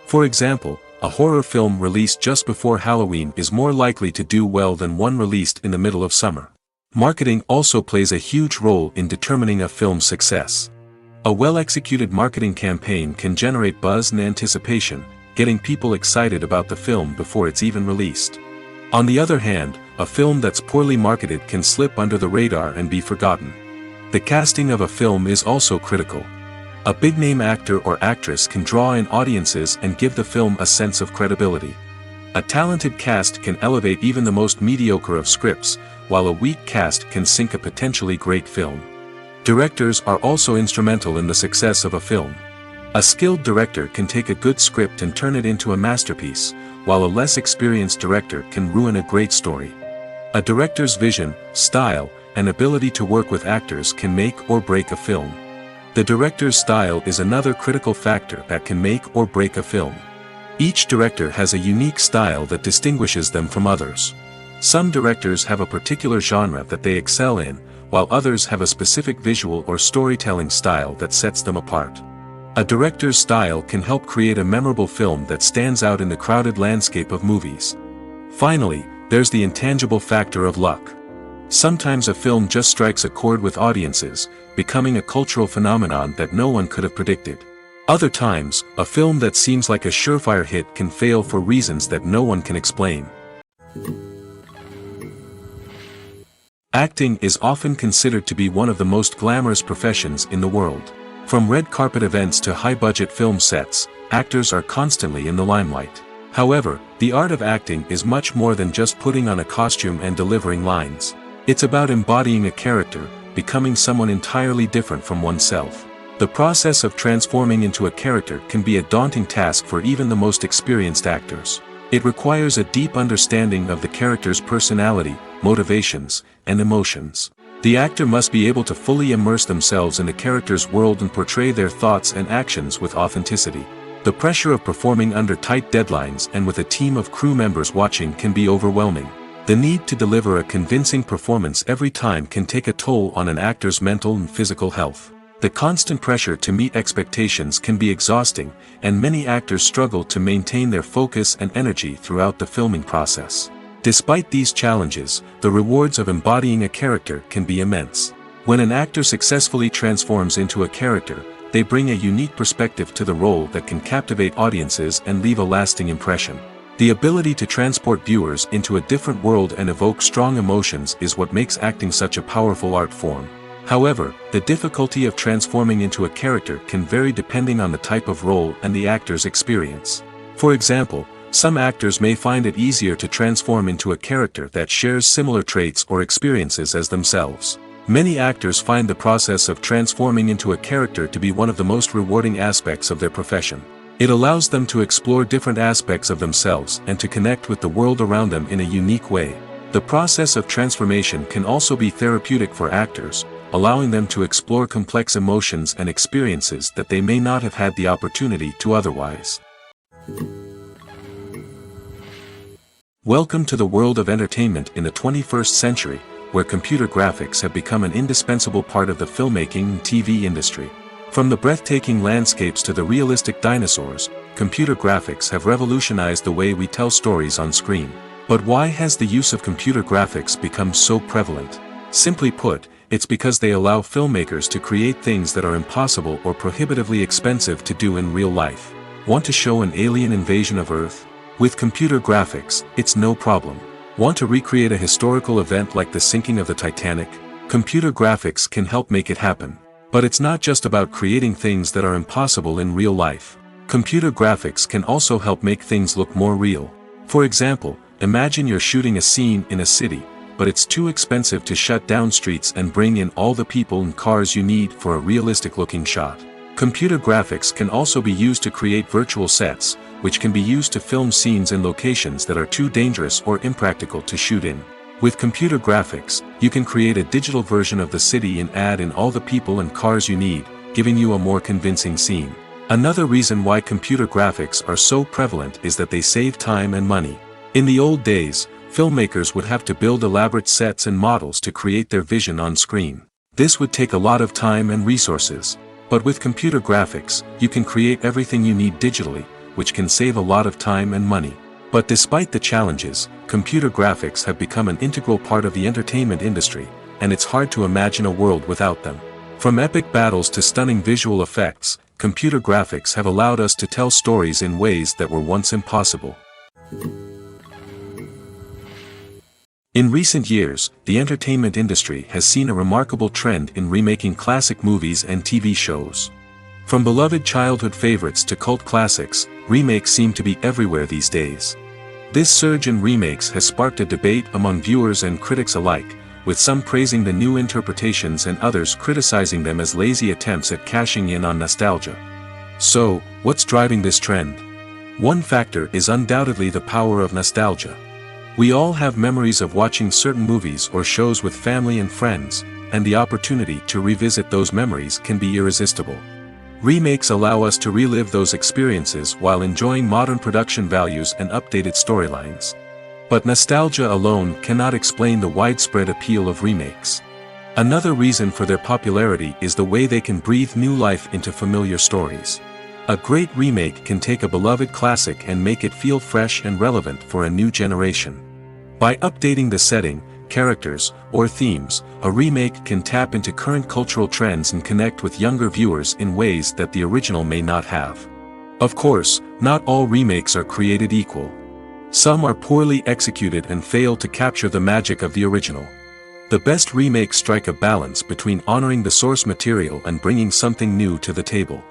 For example, a horror film released just before Halloween is more likely to do well than one released in the middle of summer. Marketing also plays a huge role in determining a film's success. A well-executed marketing campaign can generate buzz and anticipation, getting people excited about the film before it's even released. On the other hand, a film that's poorly marketed can slip under the radar and be forgotten. The casting of a film is also critical. A big-name actor or actress can draw in audiences and give the film a sense of credibility. A talented cast can elevate even the most mediocre of scripts, while a weak cast can sink a potentially great film. Directors are also instrumental in the success of a film. A skilled director can take a good script and turn it into a masterpiece, while a less experienced director can ruin a great story. A director's vision, style, and ability to work with actors can make or break a film. The director's style is another critical factor that can make or break a film. Each director has a unique style that distinguishes them from others. Some directors have a particular genre that they excel in, while others have a specific visual or storytelling style that sets them apart. A director's style can help create a memorable film that stands out in the crowded landscape of movies. Finally, there's the intangible factor of luck. Sometimes a film just strikes a chord with audiences, becoming a cultural phenomenon that no one could have predicted. Other times, a film that seems like a surefire hit can fail for reasons that no one can explain. Acting is often considered to be one of the most glamorous professions in the world. From red carpet events to high-budget film sets, actors are constantly in the limelight. However, the art of acting is much more than just putting on a costume and delivering lines. It's about embodying a character, becoming someone entirely different from oneself. The process of transforming into a character can be a daunting task for even the most experienced actors. It requires a deep understanding of the character's personality, motivations, and emotions. The actor must be able to fully immerse themselves in the character's world and portray their thoughts and actions with authenticity. The pressure of performing under tight deadlines and with a team of crew members watching can be overwhelming. The need to deliver a convincing performance every time can take a toll on an actor's mental and physical health. The constant pressure to meet expectations can be exhausting, and many actors struggle to maintain their focus and energy throughout the filming process. Despite these challenges, the rewards of embodying a character can be immense. When an actor successfully transforms into a character, they bring a unique perspective to the role that can captivate audiences and leave a lasting impression. The ability to transport viewers into a different world and evoke strong emotions is what makes acting such a powerful art form. However, the difficulty of transforming into a character can vary depending on the type of role and the actor's experience. For example, some actors may find it easier to transform into a character that shares similar traits or experiences as themselves. Many actors find the process of transforming into a character to be one of the most rewarding aspects of their profession. It allows them to explore different aspects of themselves and to connect with the world around them in a unique way. The process of transformation can also be therapeutic for actors, allowing them to explore complex emotions and experiences that they may not have had the opportunity to otherwise. Welcome to the world of entertainment in the 21st century, where computer graphics have become an indispensable part of the filmmaking and TV industry. From the breathtaking landscapes to the realistic dinosaurs, computer graphics have revolutionized the way we tell stories on screen. But why has the use of computer graphics become so prevalent? Simply put, it's because they allow filmmakers to create things that are impossible or prohibitively expensive to do in real life. Want to show an alien invasion of Earth? With computer graphics, it's no problem. Want to recreate a historical event like the sinking of the Titanic? Computer graphics can help make it happen. But it's not just about creating things that are impossible in real life. Computer graphics can also help make things look more real. For example, imagine you're shooting a scene in a city, but it's too expensive to shut down streets and bring in all the people and cars you need for a realistic-looking shot. Computer graphics can also be used to create virtual sets, which can be used to film scenes in locations that are too dangerous or impractical to shoot in. With computer graphics, you can create a digital version of the city and add in all the people and cars you need, giving you a more convincing scene. Another reason why computer graphics are so prevalent is that they save time and money. In the old days, filmmakers would have to build elaborate sets and models to create their vision on screen. This would take a lot of time and resources. But with computer graphics, you can create everything you need digitally, which can save a lot of time and money. But despite the challenges, computer graphics have become an integral part of the entertainment industry, and it's hard to imagine a world without them. From epic battles to stunning visual effects, computer graphics have allowed us to tell stories in ways that were once impossible. In recent years, the entertainment industry has seen a remarkable trend in remaking classic movies and TV shows. From beloved childhood favorites to cult classics, remakes seem to be everywhere these days. This surge in remakes has sparked a debate among viewers and critics alike, with some praising the new interpretations and others criticizing them as lazy attempts at cashing in on nostalgia. So, what's driving this trend? One factor is undoubtedly the power of nostalgia. We all have memories of watching certain movies or shows with family and friends, and the opportunity to revisit those memories can be irresistible. Remakes allow us to relive those experiences while enjoying modern production values and updated storylines. But nostalgia alone cannot explain the widespread appeal of remakes. Another reason for their popularity is the way they can breathe new life into familiar stories. A great remake can take a beloved classic and make it feel fresh and relevant for a new generation. By updating the setting, characters, or themes, a remake can tap into current cultural trends and connect with younger viewers in ways that the original may not have. Of course, not all remakes are created equal. Some are poorly executed and fail to capture the magic of the original. The best remakes strike a balance between honoring the source material and bringing something new to the table.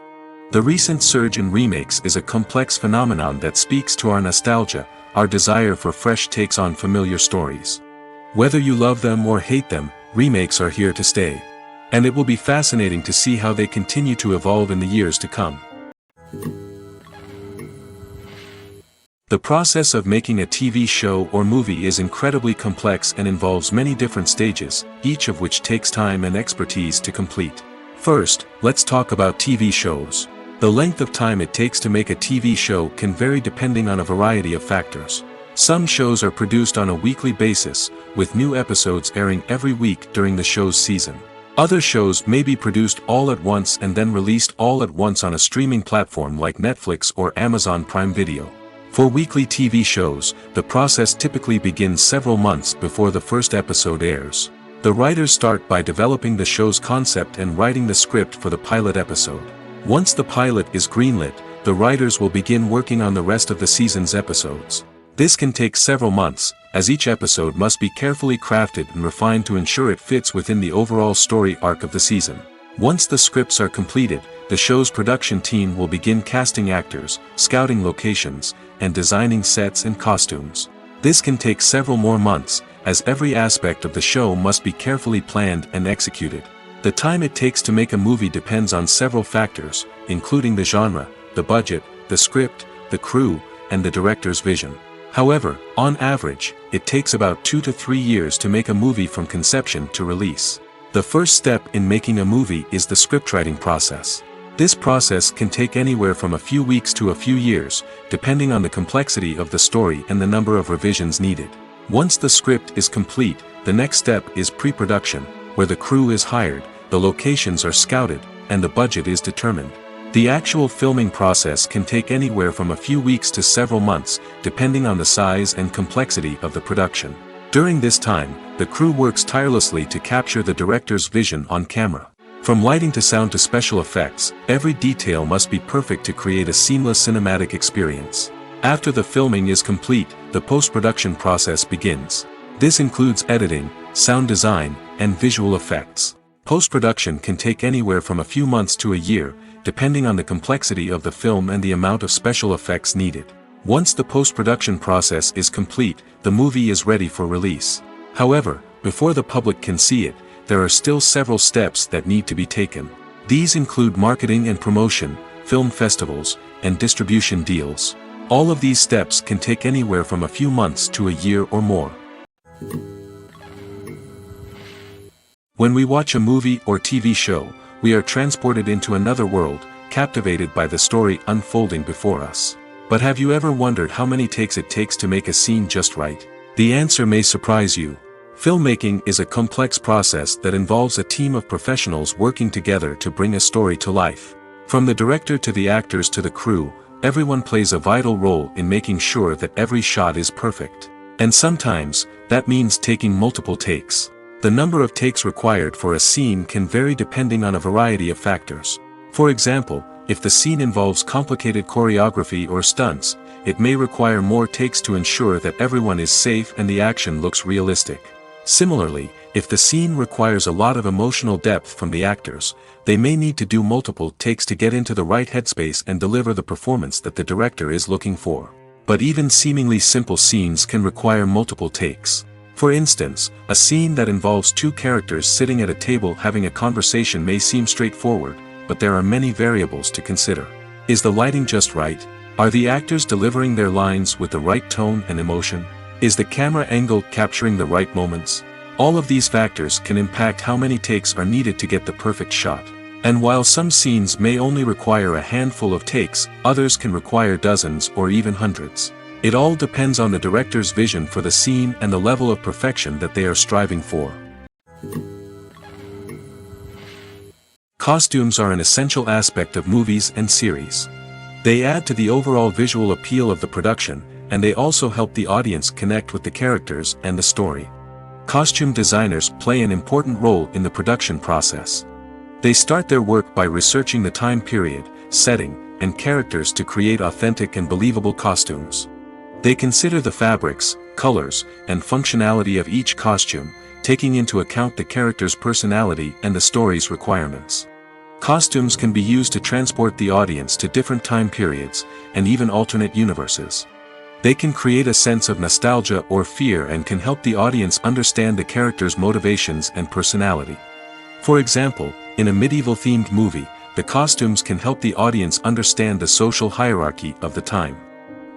The recent surge in remakes is a complex phenomenon that speaks to our nostalgia, our desire for fresh takes on familiar stories. Whether you love them or hate them, remakes are here to stay. And it will be fascinating to see how they continue to evolve in the years to come. The process of making a TV show or movie is incredibly complex and involves many different stages, each of which takes time and expertise to complete. First, let's talk about TV shows. The length of time it takes to make a TV show can vary depending on a variety of factors. Some shows are produced on a weekly basis, with new episodes airing every week during the show's season. Other shows may be produced all at once and then released all at once on a streaming platform like Netflix or Amazon Prime Video. For weekly TV shows, the process typically begins several months before the first episode airs. The writers start by developing the show's concept and writing the script for the pilot episode. Once the pilot is greenlit, the writers will begin working on the rest of the season's episodes. This can take several months, as each episode must be carefully crafted and refined to ensure it fits within the overall story arc of the season. Once the scripts are completed, the show's production team will begin casting actors, scouting locations, and designing sets and costumes. This can take several more months, as every aspect of the show must be carefully planned and executed. The time it takes to make a movie depends on several factors, including the genre, the budget, the script, the crew, and the director's vision. However, on average, it takes about 2 to 3 years to make a movie from conception to release. The first step in making a movie is the scriptwriting process. This process can take anywhere from a few weeks to a few years, depending on the complexity of the story and the number of revisions needed. Once the script is complete, the next step is pre-production, where the crew is hired, the locations are scouted, and the budget is determined. The actual filming process can take anywhere from a few weeks to several months, depending on the size and complexity of the production. During this time, the crew works tirelessly to capture the director's vision on camera. From lighting to sound to special effects, every detail must be perfect to create a seamless cinematic experience. After the filming is complete, the post-production process begins. This includes editing, sound design, and visual effects. Post-production can take anywhere from a few months to a year, depending on the complexity of the film and the amount of special effects needed. Once the post-production process is complete, the movie is ready for release. However, before the public can see it, there are still several steps that need to be taken. These include marketing and promotion, film festivals, and distribution deals. All of these steps can take anywhere from a few months to a year or more. When we watch a movie or TV show, we are transported into another world, captivated by the story unfolding before us. But have you ever wondered how many takes it takes to make a scene just right? The answer may surprise you. Filmmaking is a complex process that involves a team of professionals working together to bring a story to life. From the director to the actors to the crew, everyone plays a vital role in making sure that every shot is perfect. And sometimes, that means taking multiple takes. The number of takes required for a scene can vary depending on a variety of factors. For example, if the scene involves complicated choreography or stunts, it may require more takes to ensure that everyone is safe and the action looks realistic. Similarly, if the scene requires a lot of emotional depth from the actors, they may need to do multiple takes to get into the right headspace and deliver the performance that the director is looking for. But even seemingly simple scenes can require multiple takes. For instance, a scene that involves two characters sitting at a table having a conversation may seem straightforward, but there are many variables to consider. Is the lighting just right? Are the actors delivering their lines with the right tone and emotion? Is the camera angle capturing the right moments? All of these factors can impact how many takes are needed to get the perfect shot. And while some scenes may only require a handful of takes, others can require dozens or even hundreds. It all depends on the director's vision for the scene and the level of perfection that they are striving for. Costumes are an essential aspect of movies and series. They add to the overall visual appeal of the production, and they also help the audience connect with the characters and the story. Costume designers play an important role in the production process. They start their work by researching the time period, setting, and characters to create authentic and believable costumes. They consider the fabrics, colors, and functionality of each costume, taking into account the character's personality and the story's requirements. Costumes can be used to transport the audience to different time periods, and even alternate universes. They can create a sense of nostalgia or fear and can help the audience understand the character's motivations and personality. For example, in a medieval-themed movie, the costumes can help the audience understand the social hierarchy of the time.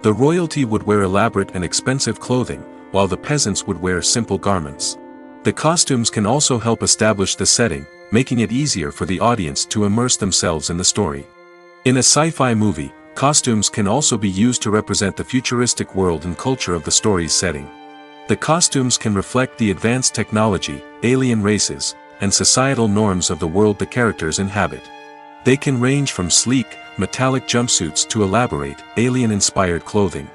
The royalty would wear elaborate and expensive clothing, while the peasants would wear simple garments. The costumes can also help establish the setting, making it easier for the audience to immerse themselves in the story. In a sci-fi movie, costumes can also be used to represent the futuristic world and culture of the story's setting. The costumes can reflect the advanced technology, alien races, and societal norms of the world the characters inhabit. They can range from sleek, metallic jumpsuits to elaborate, alien-inspired clothing.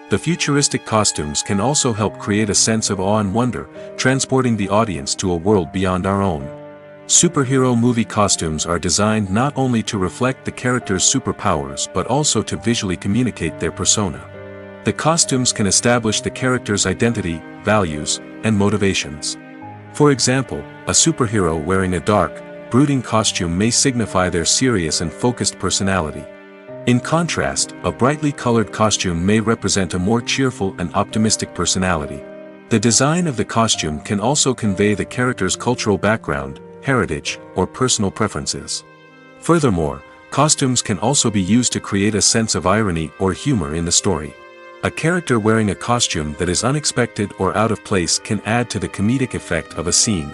The futuristic costumes can also help create a sense of awe and wonder, transporting the audience to a world beyond our own. Superhero movie costumes are designed not only to reflect the character's superpowers but also to visually communicate their persona. The costumes can establish the character's identity, values, and motivations. For example, a superhero wearing a dark, brooding costume may signify their serious and focused personality. In contrast, a brightly colored costume may represent a more cheerful and optimistic personality. The design of the costume can also convey the character's cultural background, heritage, or personal preferences. Furthermore, costumes can also be used to create a sense of irony or humor in the story. A character wearing a costume that is unexpected or out of place can add to the comedic effect of a scene.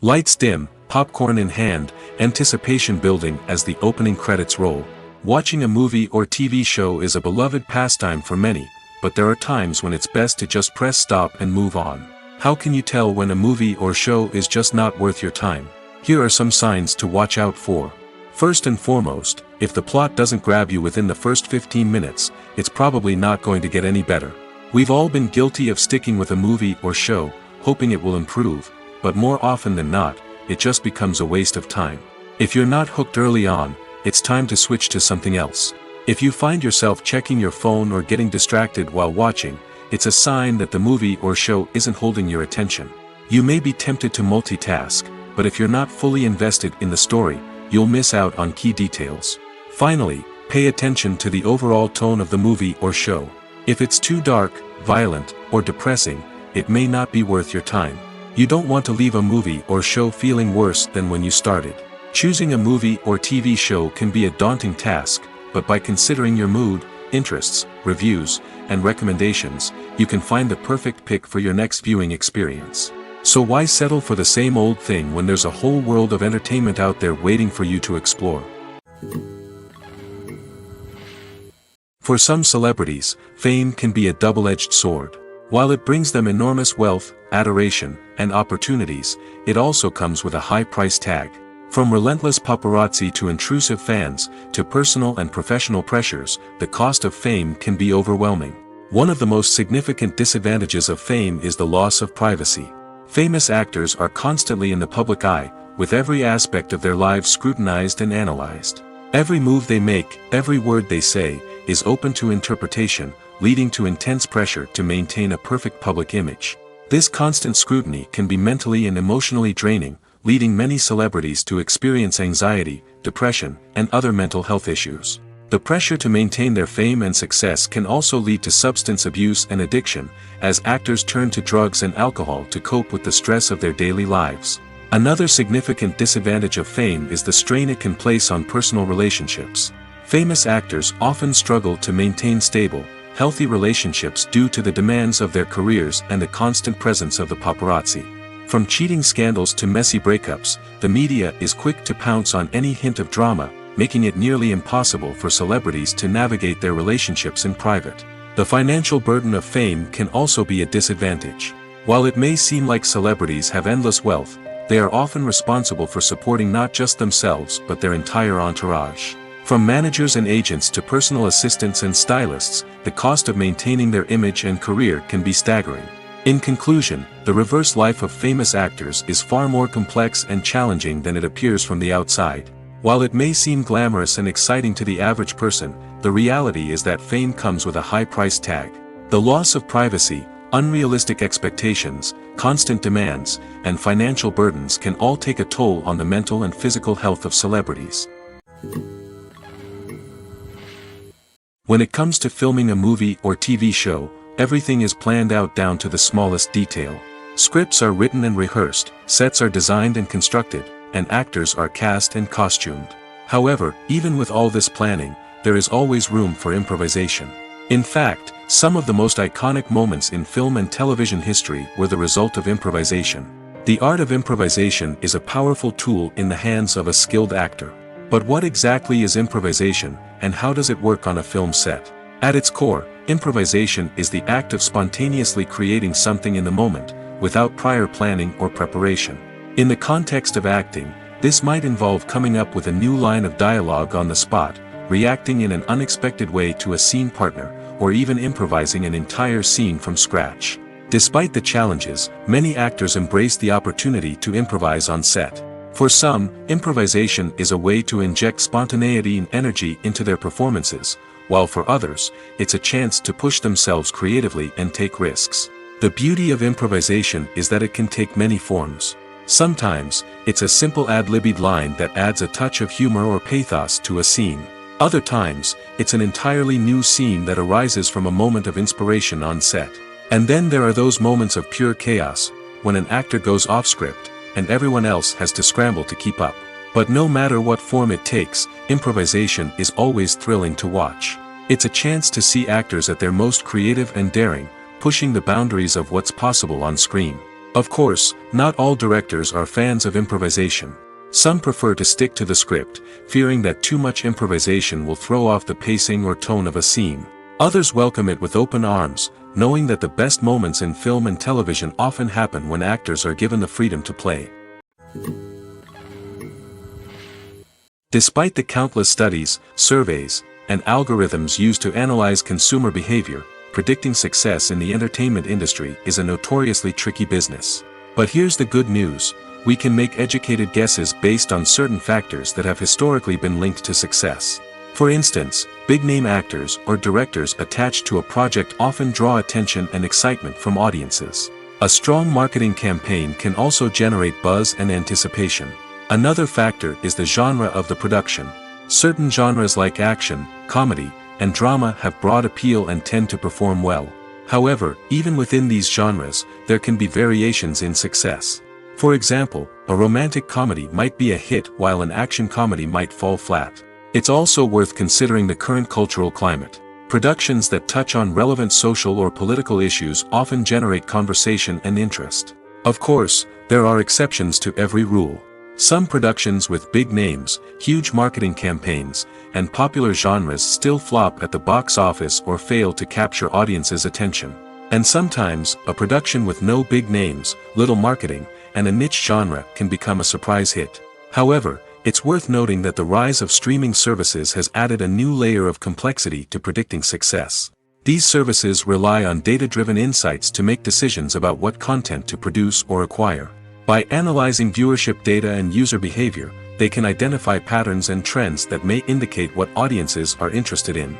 Lights dim, popcorn in hand, anticipation building as the opening credits roll. Watching a movie or TV show is a beloved pastime for many, but there are times when it's best to just press stop and move on. How can you tell when a movie or show is just not worth your time? Here are some signs to watch out for. First and foremost, if the plot doesn't grab you within the first 15 minutes, it's probably not going to get any better. We've all been guilty of sticking with a movie or show, hoping it will improve, but more often than not, it just becomes a waste of time. If you're not hooked early on, it's time to switch to something else. If you find yourself checking your phone or getting distracted while watching, it's a sign that the movie or show isn't holding your attention. You may be tempted to multitask, but if you're not fully invested in the story, you'll miss out on key details. Finally, pay attention to the overall tone of the movie or show. If it's too dark, violent, or depressing, it may not be worth your time. You don't want to leave a movie or show feeling worse than when you started. Choosing a movie or TV show can be a daunting task, but by considering your mood, interests, reviews, and recommendations, you can find the perfect pick for your next viewing experience. So why settle for the same old thing when there's a whole world of entertainment out there waiting for you to explore? For some celebrities, fame can be a double-edged sword. While it brings them enormous wealth, adoration, and opportunities, it also comes with a high price tag. From relentless paparazzi to intrusive fans, to personal and professional pressures, the cost of fame can be overwhelming. One of the most significant disadvantages of fame is the loss of privacy. Famous actors are constantly in the public eye, with every aspect of their lives scrutinized and analyzed. Every move they make, every word they say, is open to interpretation, leading to intense pressure to maintain a perfect public image. This constant scrutiny can be mentally and emotionally draining, leading many celebrities to experience anxiety, depression, and other mental health issues. The pressure to maintain their fame and success can also lead to substance abuse and addiction, as actors turn to drugs and alcohol to cope with the stress of their daily lives. Another significant disadvantage of fame is the strain it can place on personal relationships. Famous actors often struggle to maintain stable, healthy relationships due to the demands of their careers and the constant presence of the paparazzi. From cheating scandals to messy breakups, the media is quick to pounce on any hint of drama, making it nearly impossible for celebrities to navigate their relationships in private. The financial burden of fame can also be a disadvantage. While it may seem like celebrities have endless wealth, they are often responsible for supporting not just themselves but their entire entourage. From managers and agents to personal assistants and stylists, the cost of maintaining their image and career can be staggering. In conclusion, the reverse life of famous actors is far more complex and challenging than it appears from the outside. While it may seem glamorous and exciting to the average person, the reality is that fame comes with a high price tag. The loss of privacy, unrealistic expectations, constant demands, and financial burdens can all take a toll on the mental and physical health of celebrities. When it comes to filming a movie or TV show, everything is planned out down to the smallest detail. Scripts are written and rehearsed, sets are designed and constructed, and actors are cast and costumed. However, even with all this planning, there is always room for improvisation. In fact, some of the most iconic moments in film and television history were the result of improvisation. The art of improvisation is a powerful tool in the hands of a skilled actor. But what exactly is improvisation, and how does it work on a film set? At its core, improvisation is the act of spontaneously creating something in the moment, without prior planning or preparation. In the context of acting, this might involve coming up with a new line of dialogue on the spot, reacting in an unexpected way to a scene partner, or even improvising an entire scene from scratch. Despite the challenges, many actors embrace the opportunity to improvise on set. For some, improvisation is a way to inject spontaneity and energy into their performances, while for others, it's a chance to push themselves creatively and take risks. The beauty of improvisation is that it can take many forms. Sometimes, it's a simple ad-libbed line that adds a touch of humor or pathos to a scene. Other times, it's an entirely new scene that arises from a moment of inspiration on set. And then there are those moments of pure chaos, when an actor goes off script, and everyone else has to scramble to keep up. But no matter what form it takes, improvisation is always thrilling to watch. It's a chance to see actors at their most creative and daring, pushing the boundaries of what's possible on screen. Of course, not all directors are fans of improvisation. Some prefer to stick to the script, fearing that too much improvisation will throw off the pacing or tone of a scene. Others welcome it with open arms, knowing that the best moments in film and television often happen when actors are given the freedom to play. Despite the countless studies, surveys, and algorithms used to analyze consumer behavior, predicting success in the entertainment industry is a notoriously tricky business. But here's the good news: we can make educated guesses based on certain factors that have historically been linked to success. For instance, big-name actors or directors attached to a project often draw attention and excitement from audiences. A strong marketing campaign can also generate buzz and anticipation. Another factor is the genre of the production. Certain genres like action, comedy, and drama have broad appeal and tend to perform well. However, even within these genres, there can be variations in success. For example, a romantic comedy might be a hit while an action comedy might fall flat. It's also worth considering the current cultural climate. Productions that touch on relevant social or political issues often generate conversation and interest. Of course, there are exceptions to every rule. Some productions with big names, huge marketing campaigns, and popular genres still flop at the box office or fail to capture audiences' attention. And sometimes, a production with no big names, little marketing, and a niche genre can become a surprise hit. However, it's worth noting that the rise of streaming services has added a new layer of complexity to predicting success. These services rely on data-driven insights to make decisions about what content to produce or acquire. By analyzing viewership data and user behavior, they can identify patterns and trends that may indicate what audiences are interested in.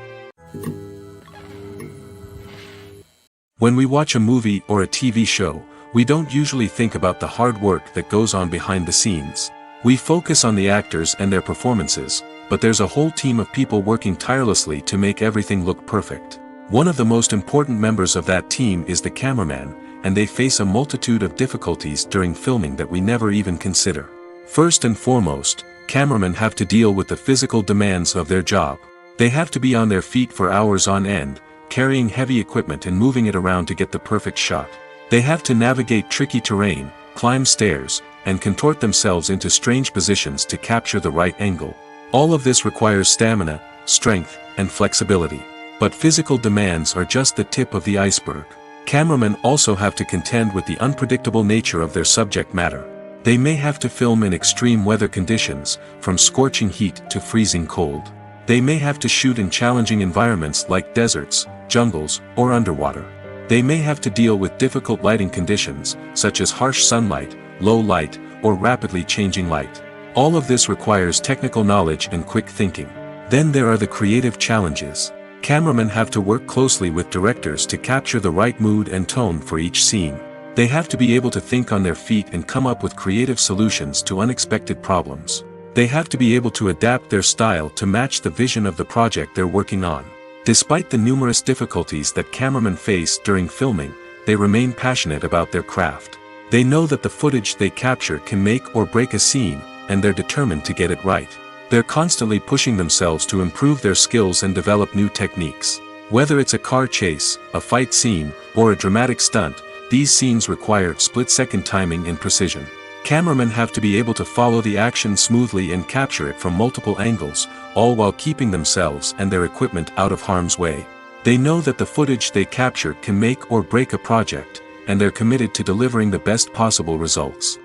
When we watch a movie or a TV show, we don't usually think about the hard work that goes on behind the scenes. We focus on the actors and their performances, but there's a whole team of people working tirelessly to make everything look perfect. One of the most important members of that team is the cameraman, and they face a multitude of difficulties during filming that we never even consider. First and foremost, cameramen have to deal with the physical demands of their job. They have to be on their feet for hours on end, carrying heavy equipment and moving it around to get the perfect shot. They have to navigate tricky terrain, climb stairs, and contort themselves into strange positions to capture the right angle. All of this requires stamina, strength, and flexibility. But physical demands are just the tip of the iceberg. Cameramen also have to contend with the unpredictable nature of their subject matter. They may have to film in extreme weather conditions, from scorching heat to freezing cold. They may have to shoot in challenging environments like deserts, jungles, or underwater. They may have to deal with difficult lighting conditions, such as harsh sunlight, low light, or rapidly changing light. All of this requires technical knowledge and quick thinking. Then there are the creative challenges. Cameramen have to work closely with directors to capture the right mood and tone for each scene. They have to be able to think on their feet and come up with creative solutions to unexpected problems. They have to be able to adapt their style to match the vision of the project they're working on. Despite the numerous difficulties that cameramen face during filming, they remain passionate about their craft. They know that the footage they capture can make or break a scene, and they're determined to get it right. They're constantly pushing themselves to improve their skills and develop new techniques. Whether it's a car chase, a fight scene, or a dramatic stunt, these scenes require split-second timing and precision. Cameramen have to be able to follow the action smoothly and capture it from multiple angles, all while keeping themselves and their equipment out of harm's way. They know that the footage they capture can make or break a project, and they're committed to delivering the best possible results.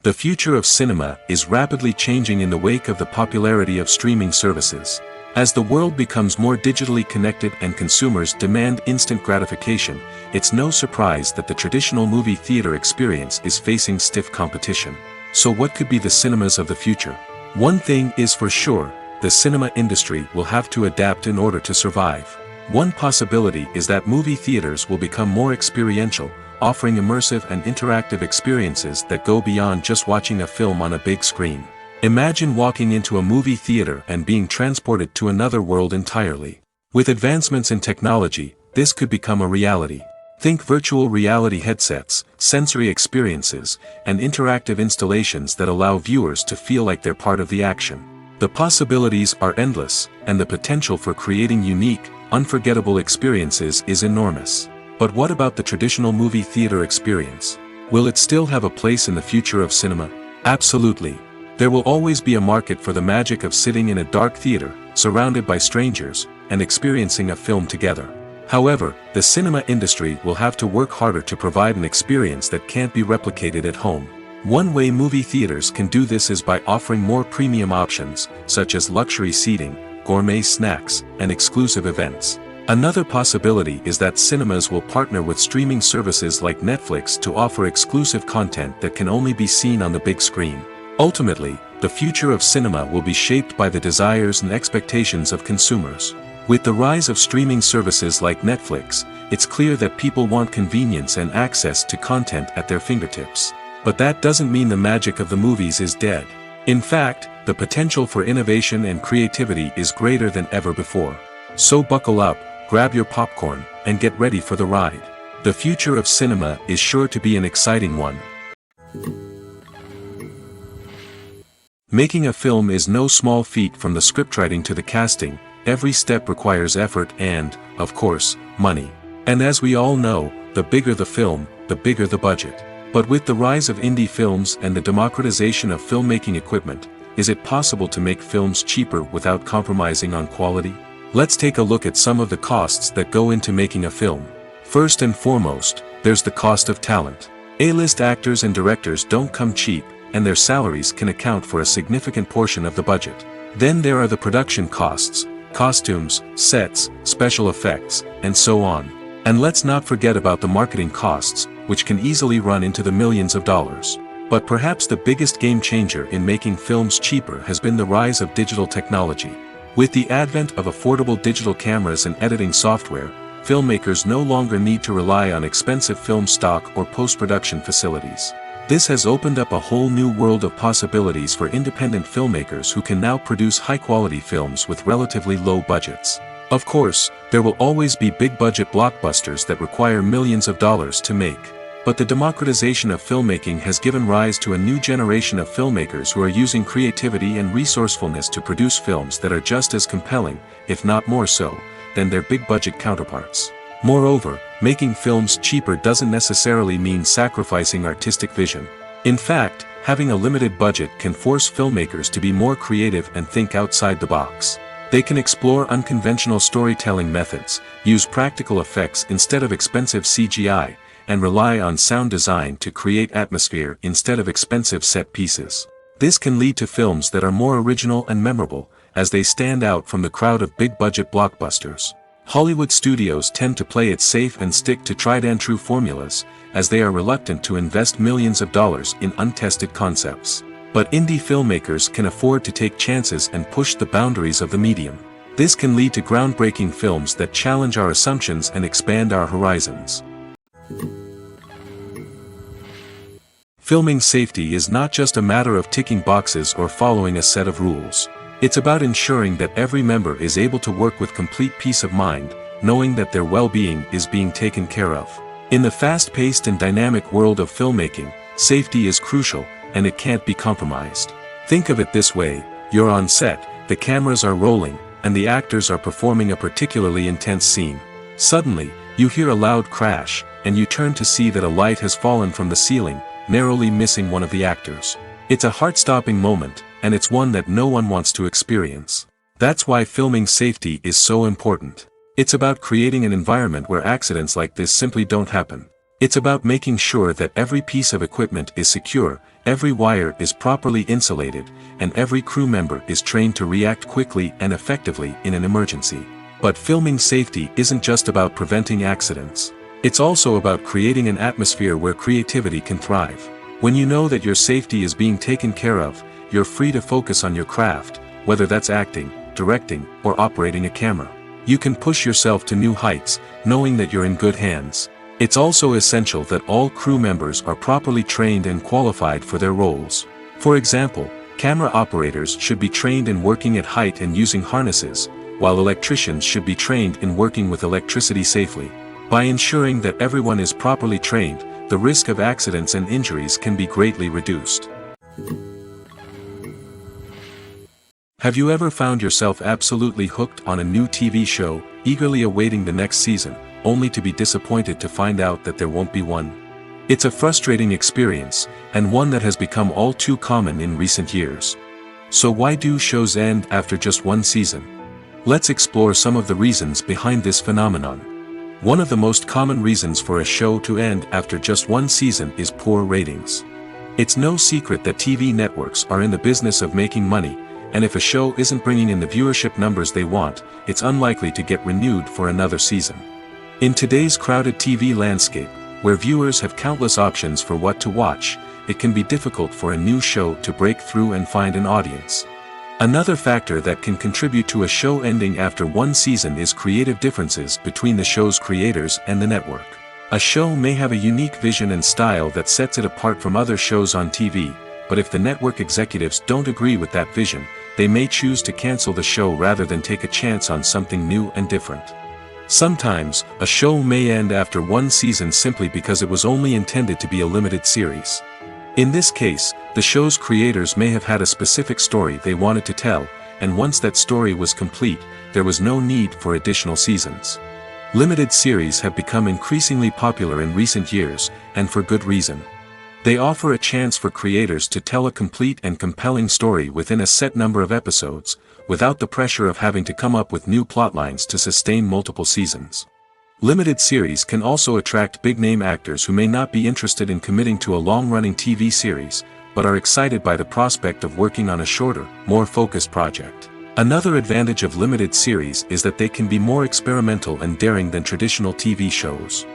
The future of cinema is rapidly changing in the wake of the popularity of streaming services. As the world becomes more digitally connected and consumers demand instant gratification, it's no surprise that the traditional movie theater experience is facing stiff competition. So what could be the cinemas of the future? One thing is for sure, the cinema industry will have to adapt in order to survive. One possibility is that movie theaters will become more experiential, offering immersive and interactive experiences that go beyond just watching a film on a big screen. Imagine walking into a movie theater and being transported to another world entirely. With advancements in technology, this could become a reality. Think virtual reality headsets, sensory experiences, and interactive installations that allow viewers to feel like they're part of the action. The possibilities are endless, and the potential for creating unique, unforgettable experiences is enormous. But what about the traditional movie theater experience? Will it still have a place in the future of cinema? Absolutely. There will always be a market for the magic of sitting in a dark theater, surrounded by strangers, and experiencing a film together. However, the cinema industry will have to work harder to provide an experience that can't be replicated at home. One way movie theaters can do this is by offering more premium options, such as luxury seating, gourmet snacks, and exclusive events. Another possibility is that cinemas will partner with streaming services like Netflix to offer exclusive content that can only be seen on the big screen. Ultimately, the future of cinema will be shaped by the desires and expectations of consumers. With the rise of streaming services like Netflix, it's clear that people want convenience and access to content at their fingertips. But that doesn't mean the magic of the movies is dead. In fact, the potential for innovation and creativity is greater than ever before. So buckle up, grab your popcorn, and get ready for the ride. The future of cinema is sure to be an exciting one. Making a film is no small feat. From the scriptwriting to the casting, every step requires effort and, of course, money. And as we all know, the bigger the film, the bigger the budget. But with the rise of indie films and the democratization of filmmaking equipment, is it possible to make films cheaper without compromising on quality? Let's take a look at some of the costs that go into making a film. First and foremost, there's the cost of talent. A-list actors and directors don't come cheap, and their salaries can account for a significant portion of the budget. Then there are the production costs, costumes, sets, special effects, and so on. And let's not forget about the marketing costs, which can easily run into the millions of dollars. But perhaps the biggest game changer in making films cheaper has been the rise of digital technology. With the advent of affordable digital cameras and editing software, filmmakers no longer need to rely on expensive film stock or post-production facilities. This has opened up a whole new world of possibilities for independent filmmakers who can now produce high-quality films with relatively low budgets. Of course, there will always be big-budget blockbusters that require millions of dollars to make. But the democratization of filmmaking has given rise to a new generation of filmmakers who are using creativity and resourcefulness to produce films that are just as compelling, if not more so, than their big-budget counterparts. Moreover, making films cheaper doesn't necessarily mean sacrificing artistic vision. In fact, having a limited budget can force filmmakers to be more creative and think outside the box. They can explore unconventional storytelling methods, use practical effects instead of expensive CGI, and rely on sound design to create atmosphere instead of expensive set pieces. This can lead to films that are more original and memorable, as they stand out from the crowd of big-budget blockbusters. Hollywood studios tend to play it safe and stick to tried-and-true formulas, as they are reluctant to invest millions of dollars in untested concepts. But indie filmmakers can afford to take chances and push the boundaries of the medium. This can lead to groundbreaking films that challenge our assumptions and expand our horizons. Filming safety is not just a matter of ticking boxes or following a set of rules. It's about ensuring that every member is able to work with complete peace of mind, knowing that their well-being is being taken care of. In the fast-paced and dynamic world of filmmaking, safety is crucial, and it can't be compromised. Think of it this way: you're on set, the cameras are rolling, and the actors are performing a particularly intense scene. Suddenly, you hear a loud crash, and you turn to see that a light has fallen from the ceiling, narrowly missing one of the actors. It's a heart-stopping moment, and it's one that no one wants to experience. That's why filming safety is so important. It's about creating an environment where accidents like this simply don't happen. It's about making sure that every piece of equipment is secure, every wire is properly insulated, and every crew member is trained to react quickly and effectively in an emergency. But filming safety isn't just about preventing accidents. It's also about creating an atmosphere where creativity can thrive. When you know that your safety is being taken care of, you're free to focus on your craft, whether that's acting, directing, or operating a camera. You can push yourself to new heights, knowing that you're in good hands. It's also essential that all crew members are properly trained and qualified for their roles. For example, camera operators should be trained in working at height and using harnesses, while electricians should be trained in working with electricity safely. By ensuring that everyone is properly trained, the risk of accidents and injuries can be greatly reduced. Have you ever found yourself absolutely hooked on a new TV show, eagerly awaiting the next season, only to be disappointed to find out that there won't be one? It's a frustrating experience, and one that has become all too common in recent years. So why do shows end after just one season? Let's explore some of the reasons behind this phenomenon. One of the most common reasons for a show to end after just one season is poor ratings. It's no secret that TV networks are in the business of making money, and if a show isn't bringing in the viewership numbers they want, it's unlikely to get renewed for another season. In today's crowded TV landscape, where viewers have countless options for what to watch, it can be difficult for a new show to break through and find an audience. Another factor that can contribute to a show ending after one season is creative differences between the show's creators and the network. A show may have a unique vision and style that sets it apart from other shows on TV, but if the network executives don't agree with that vision, they may choose to cancel the show rather than take a chance on something new and different. Sometimes, a show may end after one season simply because it was only intended to be a limited series. In this case, the show's creators may have had a specific story they wanted to tell, and once that story was complete, there was no need for additional seasons. Limited series have become increasingly popular in recent years, and for good reason. They offer a chance for creators to tell a complete and compelling story within a set number of episodes, without the pressure of having to come up with new plotlines to sustain multiple seasons. Limited series can also attract big-name actors who may not be interested in committing to a long-running TV series, but are excited by the prospect of working on a shorter, more focused project. Another advantage of limited series is that they can be more experimental and daring than traditional TV shows.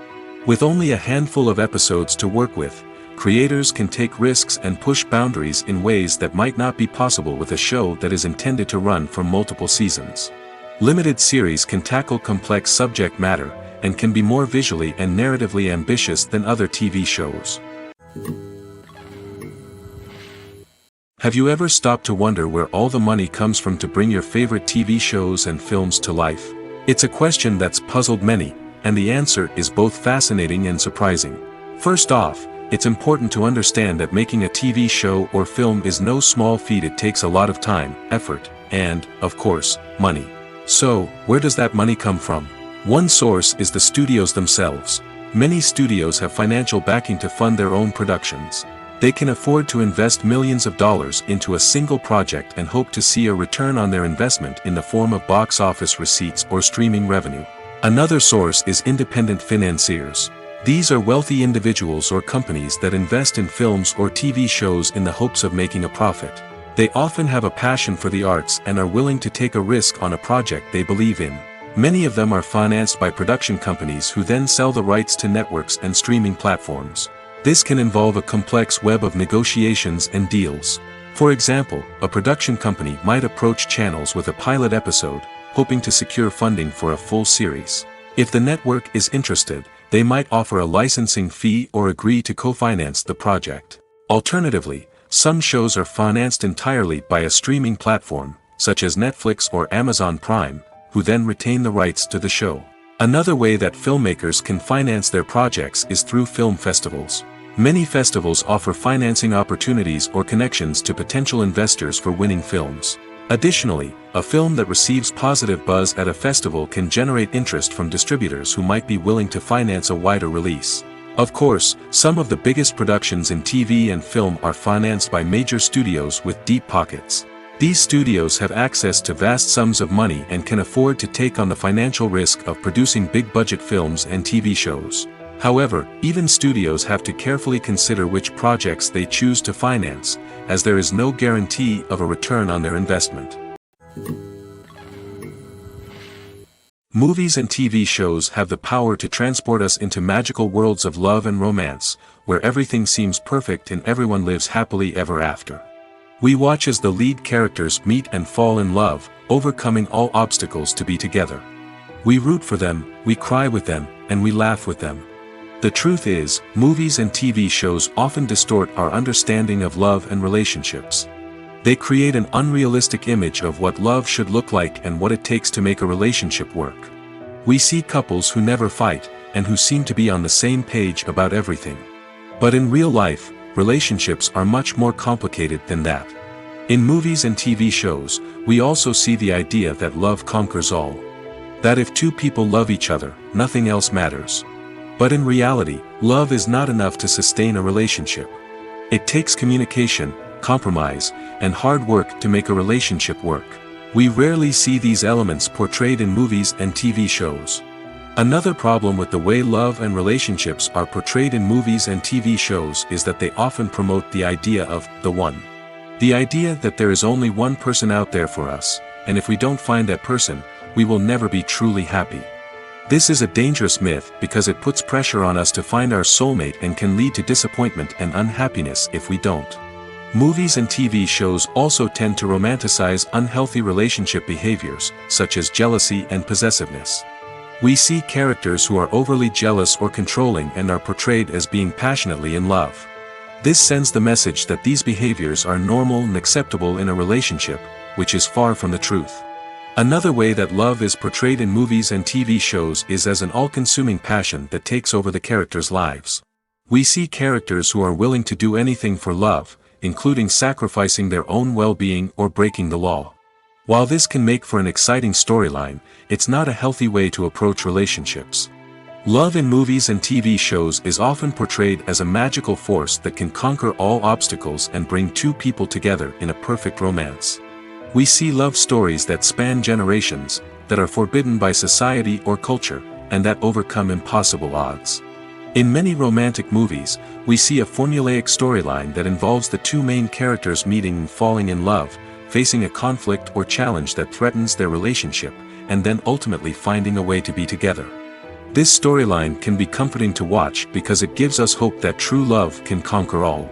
With only a handful of episodes to work with, creators can take risks and push boundaries in ways that might not be possible with a show that is intended to run for multiple seasons. Limited series can tackle complex subject matter, and can be more visually and narratively ambitious than other TV shows. Have you ever stopped to wonder where all the money comes from to bring your favorite TV shows and films to life? It's a question that's puzzled many, and the answer is both fascinating and surprising. First off, it's important to understand that making a TV show or film is no small feat. It takes a lot of time, effort, and, of course, money. So, where does that money come from? One source is the studios themselves. Many studios have financial backing to fund their own productions. They can afford to invest millions of dollars into a single project and hope to see a return on their investment in the form of box office receipts or streaming revenue. Another source is independent financiers. These are wealthy individuals or companies that invest in films or TV shows in the hopes of making a profit. They often have a passion for the arts and are willing to take a risk on a project they believe in. Many of them are financed by production companies who then sell the rights to networks and streaming platforms. This can involve a complex web of negotiations and deals. For example, a production company might approach channels with a pilot episode, hoping to secure funding for a full series. If the network is interested, they might offer a licensing fee or agree to co-finance the project. Alternatively, some shows are financed entirely by a streaming platform, such as Netflix or Amazon Prime, who then retain the rights to the show. Another way that filmmakers can finance their projects is through film festivals. Many festivals offer financing opportunities or connections to potential investors for winning films. Additionally, a film that receives positive buzz at a festival can generate interest from distributors who might be willing to finance a wider release. Of course, some of the biggest productions in TV and film are financed by major studios with deep pockets. These studios have access to vast sums of money and can afford to take on the financial risk of producing big-budget films and TV shows. However, even studios have to carefully consider which projects they choose to finance, as there is no guarantee of a return on their investment. Movies and TV shows have the power to transport us into magical worlds of love and romance, where everything seems perfect and everyone lives happily ever after. We watch as the lead characters meet and fall in love, overcoming all obstacles to be together. We root for them, we cry with them, and we laugh with them. The truth is, movies and TV shows often distort our understanding of love and relationships. They create an unrealistic image of what love should look like and what it takes to make a relationship work. We see couples who never fight, and who seem to be on the same page about everything. But in real life, relationships are much more complicated than that. In movies and TV shows, we also see the idea that love conquers all. That if two people love each other, nothing else matters. But in reality, love is not enough to sustain a relationship. It takes communication, compromise, and hard work to make a relationship work. We rarely see these elements portrayed in movies and TV shows. Another problem with the way love and relationships are portrayed in movies and TV shows is that they often promote the idea of the one. The idea that there is only one person out there for us, and if we don't find that person, we will never be truly happy. This is a dangerous myth because it puts pressure on us to find our soulmate and can lead to disappointment and unhappiness if we don't. Movies and TV shows also tend to romanticize unhealthy relationship behaviors, such as jealousy and possessiveness. We see characters who are overly jealous or controlling and are portrayed as being passionately in love. This sends the message that these behaviors are normal and acceptable in a relationship, which is far from the truth. Another way that love is portrayed in movies and TV shows is as an all-consuming passion that takes over the characters' lives. We see characters who are willing to do anything for love, including sacrificing their own well-being or breaking the law. While this can make for an exciting storyline, it's not a healthy way to approach relationships. Love in movies and TV shows is often portrayed as a magical force that can conquer all obstacles and bring two people together in a perfect romance. We see love stories that span generations, that are forbidden by society or culture, and that overcome impossible odds. In many romantic movies, we see a formulaic storyline that involves the two main characters meeting and falling in love, facing a conflict or challenge that threatens their relationship, and then ultimately finding a way to be together. This storyline can be comforting to watch because it gives us hope that true love can conquer all.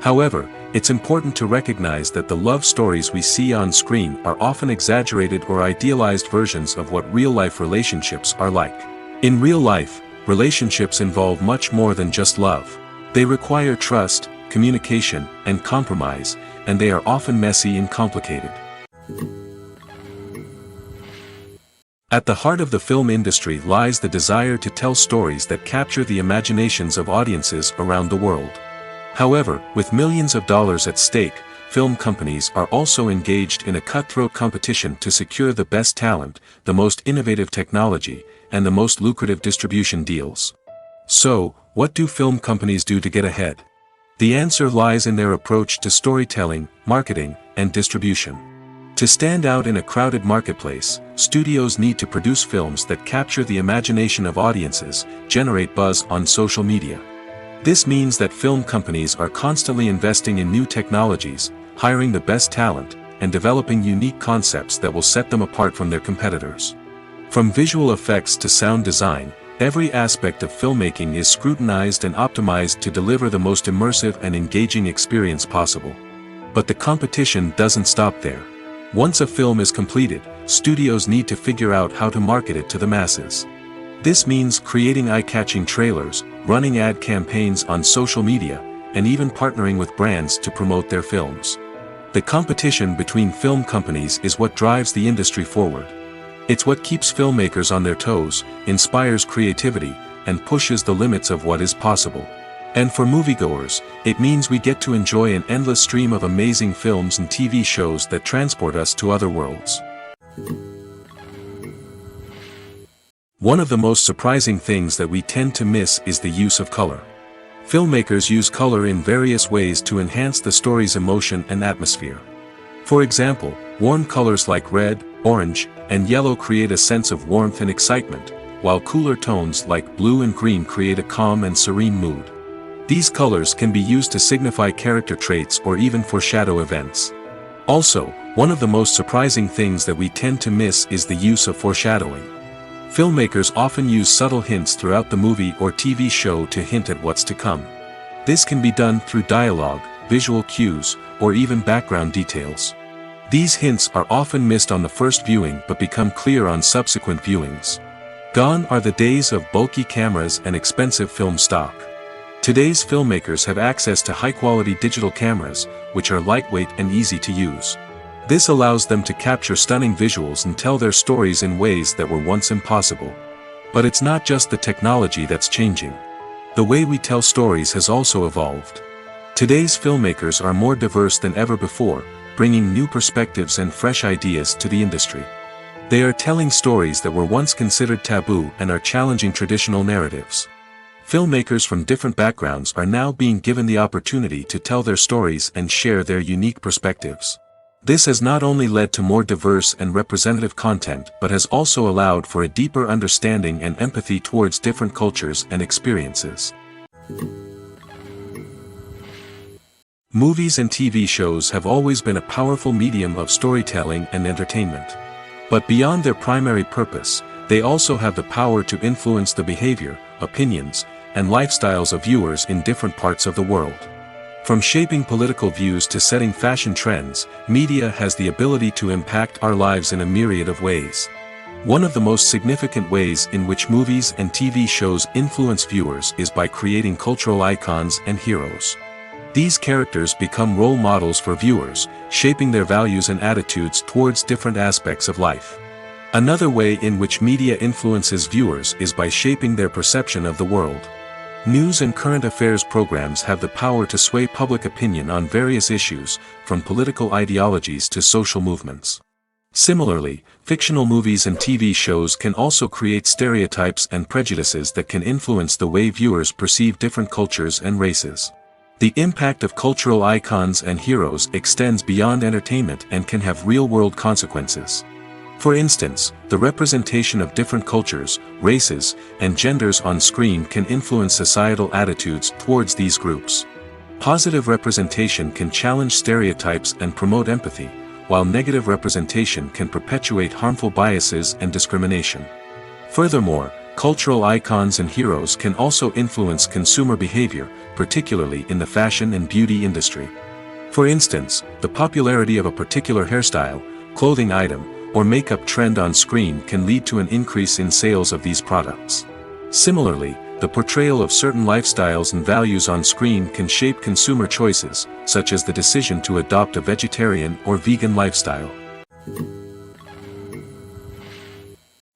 However, it's important to recognize that the love stories we see on screen are often exaggerated or idealized versions of what real-life relationships are like. In real life, relationships involve much more than just love. They require trust, communication, and compromise, and they are often messy and complicated. At the heart of the film industry lies the desire to tell stories that capture the imaginations of audiences around the world. However, with millions of dollars at stake, film companies are also engaged in a cutthroat competition to secure the best talent, the most innovative technology, and the most lucrative distribution deals. So, what do film companies do to get ahead? The answer lies in their approach to storytelling, marketing, and distribution. To stand out in a crowded marketplace, studios need to produce films that capture the imagination of audiences, generate buzz on social media. This means that film companies are constantly investing in new technologies, hiring the best talent, and developing unique concepts that will set them apart from their competitors. From visual effects to sound design, every aspect of filmmaking is scrutinized and optimized to deliver the most immersive and engaging experience possible. But the competition doesn't stop there. Once a film is completed, studios need to figure out how to market it to the masses. This means creating eye-catching trailers, running ad campaigns on social media, and even partnering with brands to promote their films. The competition between film companies is what drives the industry forward. It's what keeps filmmakers on their toes, inspires creativity, and pushes the limits of what is possible. And for moviegoers, it means we get to enjoy an endless stream of amazing films and TV shows that transport us to other worlds. One of the most surprising things that we tend to miss is the use of color. Filmmakers use color in various ways to enhance the story's emotion and atmosphere. For example, warm colors like red, orange, and yellow create a sense of warmth and excitement, while cooler tones like blue and green create a calm and serene mood. These colors can be used to signify character traits or even foreshadow events. Also, one of the most surprising things that we tend to miss is the use of foreshadowing. Filmmakers often use subtle hints throughout the movie or TV show to hint at what's to come. This can be done through dialogue, visual cues, or even background details. These hints are often missed on the first viewing but become clear on subsequent viewings. Gone are the days of bulky cameras and expensive film stock. Today's filmmakers have access to high-quality digital cameras, which are lightweight and easy to use. This allows them to capture stunning visuals and tell their stories in ways that were once impossible. But it's not just the technology that's changing. The way we tell stories has also evolved. Today's filmmakers are more diverse than ever before, bringing new perspectives and fresh ideas to the industry. They are telling stories that were once considered taboo and are challenging traditional narratives. Filmmakers from different backgrounds are now being given the opportunity to tell their stories and share their unique perspectives. This has not only led to more diverse and representative content but has also allowed for a deeper understanding and empathy towards different cultures and experiences. Movies and TV shows have always been a powerful medium of storytelling and entertainment. But beyond their primary purpose, they also have the power to influence the behavior, opinions, and lifestyles of viewers in different parts of the world. From shaping political views to setting fashion trends, media has the ability to impact our lives in a myriad of ways. One of the most significant ways in which movies and TV shows influence viewers is by creating cultural icons and heroes. These characters become role models for viewers, shaping their values and attitudes towards different aspects of life. Another way in which media influences viewers is by shaping their perception of the world. News and current affairs programs have the power to sway public opinion on various issues, from political ideologies to social movements. Similarly, fictional movies and TV shows can also create stereotypes and prejudices that can influence the way viewers perceive different cultures and races. The impact of cultural icons and heroes extends beyond entertainment and can have real-world consequences. For instance, the representation of different cultures, races, and genders on screen can influence societal attitudes towards these groups. Positive representation can challenge stereotypes and promote empathy, while negative representation can perpetuate harmful biases and discrimination. Furthermore, cultural icons and heroes can also influence consumer behavior, particularly in the fashion and beauty industry. For instance, the popularity of a particular hairstyle, clothing item, or makeup trend on screen can lead to an increase in sales of these products. Similarly, the portrayal of certain lifestyles and values on screen can shape consumer choices, such as the decision to adopt a vegetarian or vegan lifestyle.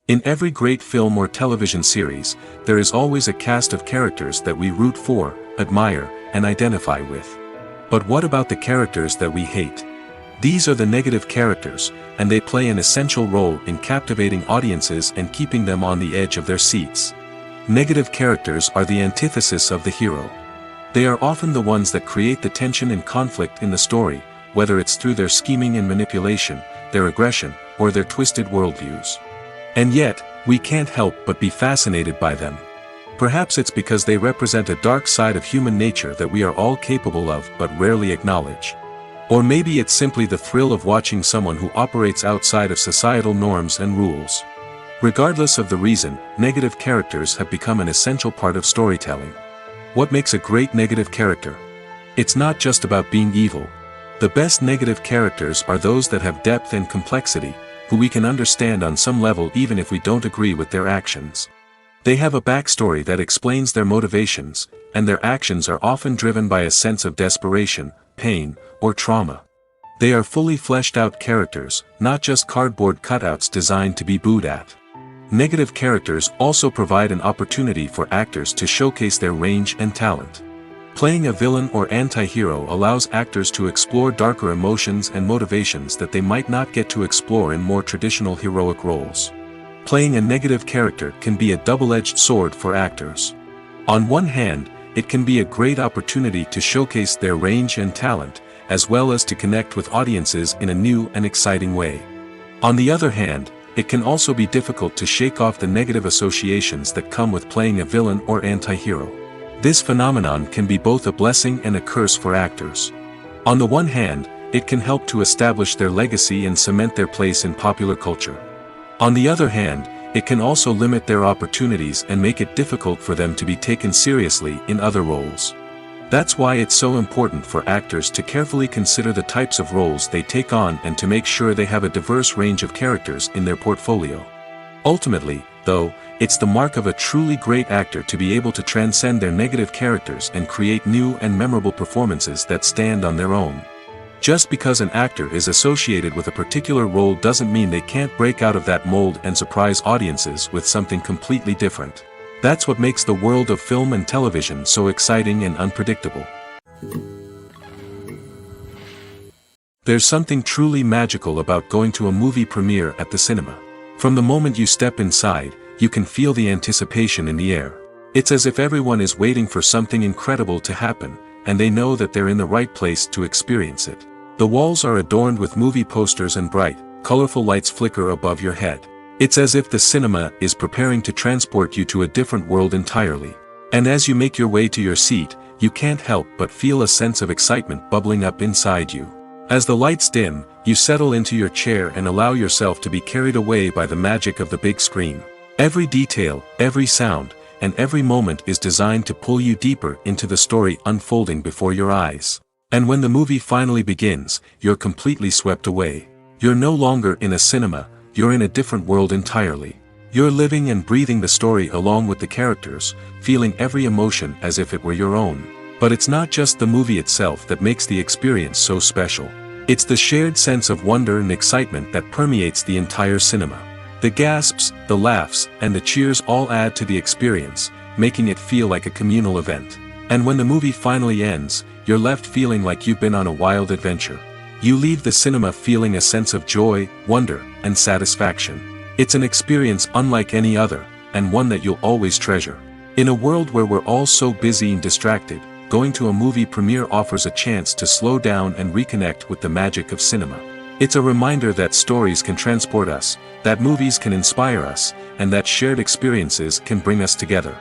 In every great film or television series, there is always a cast of characters that we root for, admire, and identify with. But what about the characters that we hate? These are the negative characters, and they play an essential role in captivating audiences and keeping them on the edge of their seats. Negative characters are the antithesis of the hero. They are often the ones that create the tension and conflict in the story, whether it's through their scheming and manipulation, their aggression, or their twisted worldviews. And yet, we can't help but be fascinated by them. Perhaps it's because they represent a dark side of human nature that we are all capable of but rarely acknowledge. Or maybe it's simply the thrill of watching someone who operates outside of societal norms and rules. Regardless of the reason, negative characters have become an essential part of storytelling. What makes a great negative character? It's not just about being evil. The best negative characters are those that have depth and complexity, who we can understand on some level even if we don't agree with their actions. They have a backstory that explains their motivations, and their actions are often driven by a sense of desperation, pain, or trauma. They are fully fleshed out characters, not just cardboard cutouts designed to be booed at. Negative characters also provide an opportunity for actors to showcase their range and talent. Playing a villain or anti-hero allows actors to explore darker emotions and motivations that they might not get to explore in more traditional heroic roles. Playing a negative character can be a double-edged sword for actors. On one hand, it can be a great opportunity to showcase their range and talent, as well as to connect with audiences in a new and exciting way. On the other hand, it can also be difficult to shake off the negative associations that come with playing a villain or anti-hero. This phenomenon can be both a blessing and a curse for actors. On the one hand, it can help to establish their legacy and cement their place in popular culture. On the other hand, it can also limit their opportunities and make it difficult for them to be taken seriously in other roles. That's why it's so important for actors to carefully consider the types of roles they take on and to make sure they have a diverse range of characters in their portfolio. Ultimately, though, it's the mark of a truly great actor to be able to transcend their negative characters and create new and memorable performances that stand on their own. Just because an actor is associated with a particular role doesn't mean they can't break out of that mold and surprise audiences with something completely different. That's what makes the world of film and television so exciting and unpredictable. There's something truly magical about going to a movie premiere at the cinema. From the moment you step inside, you can feel the anticipation in the air. It's as if everyone is waiting for something incredible to happen, and they know that they're in the right place to experience it. The walls are adorned with movie posters and bright, colorful lights flicker above your head. It's as if the cinema is preparing to transport you to a different world entirely. And as you make your way to your seat, you can't help but feel a sense of excitement bubbling up inside you. As the lights dim, you settle into your chair and allow yourself to be carried away by the magic of the big screen. Every detail, every sound, and every moment is designed to pull you deeper into the story unfolding before your eyes. And when the movie finally begins, you're completely swept away. You're no longer in a cinema, you're in a different world entirely. You're living and breathing the story along with the characters, feeling every emotion as if it were your own. But it's not just the movie itself that makes the experience so special. It's the shared sense of wonder and excitement that permeates the entire cinema. The gasps, the laughs, and the cheers all add to the experience, making it feel like a communal event. And when the movie finally ends, you're left feeling like you've been on a wild adventure. You leave the cinema feeling a sense of joy, wonder, and satisfaction. It's an experience unlike any other, and one that you'll always treasure. In a world where we're all so busy and distracted, going to a movie premiere offers a chance to slow down and reconnect with the magic of cinema. It's a reminder that stories can transport us, that movies can inspire us, and that shared experiences can bring us together.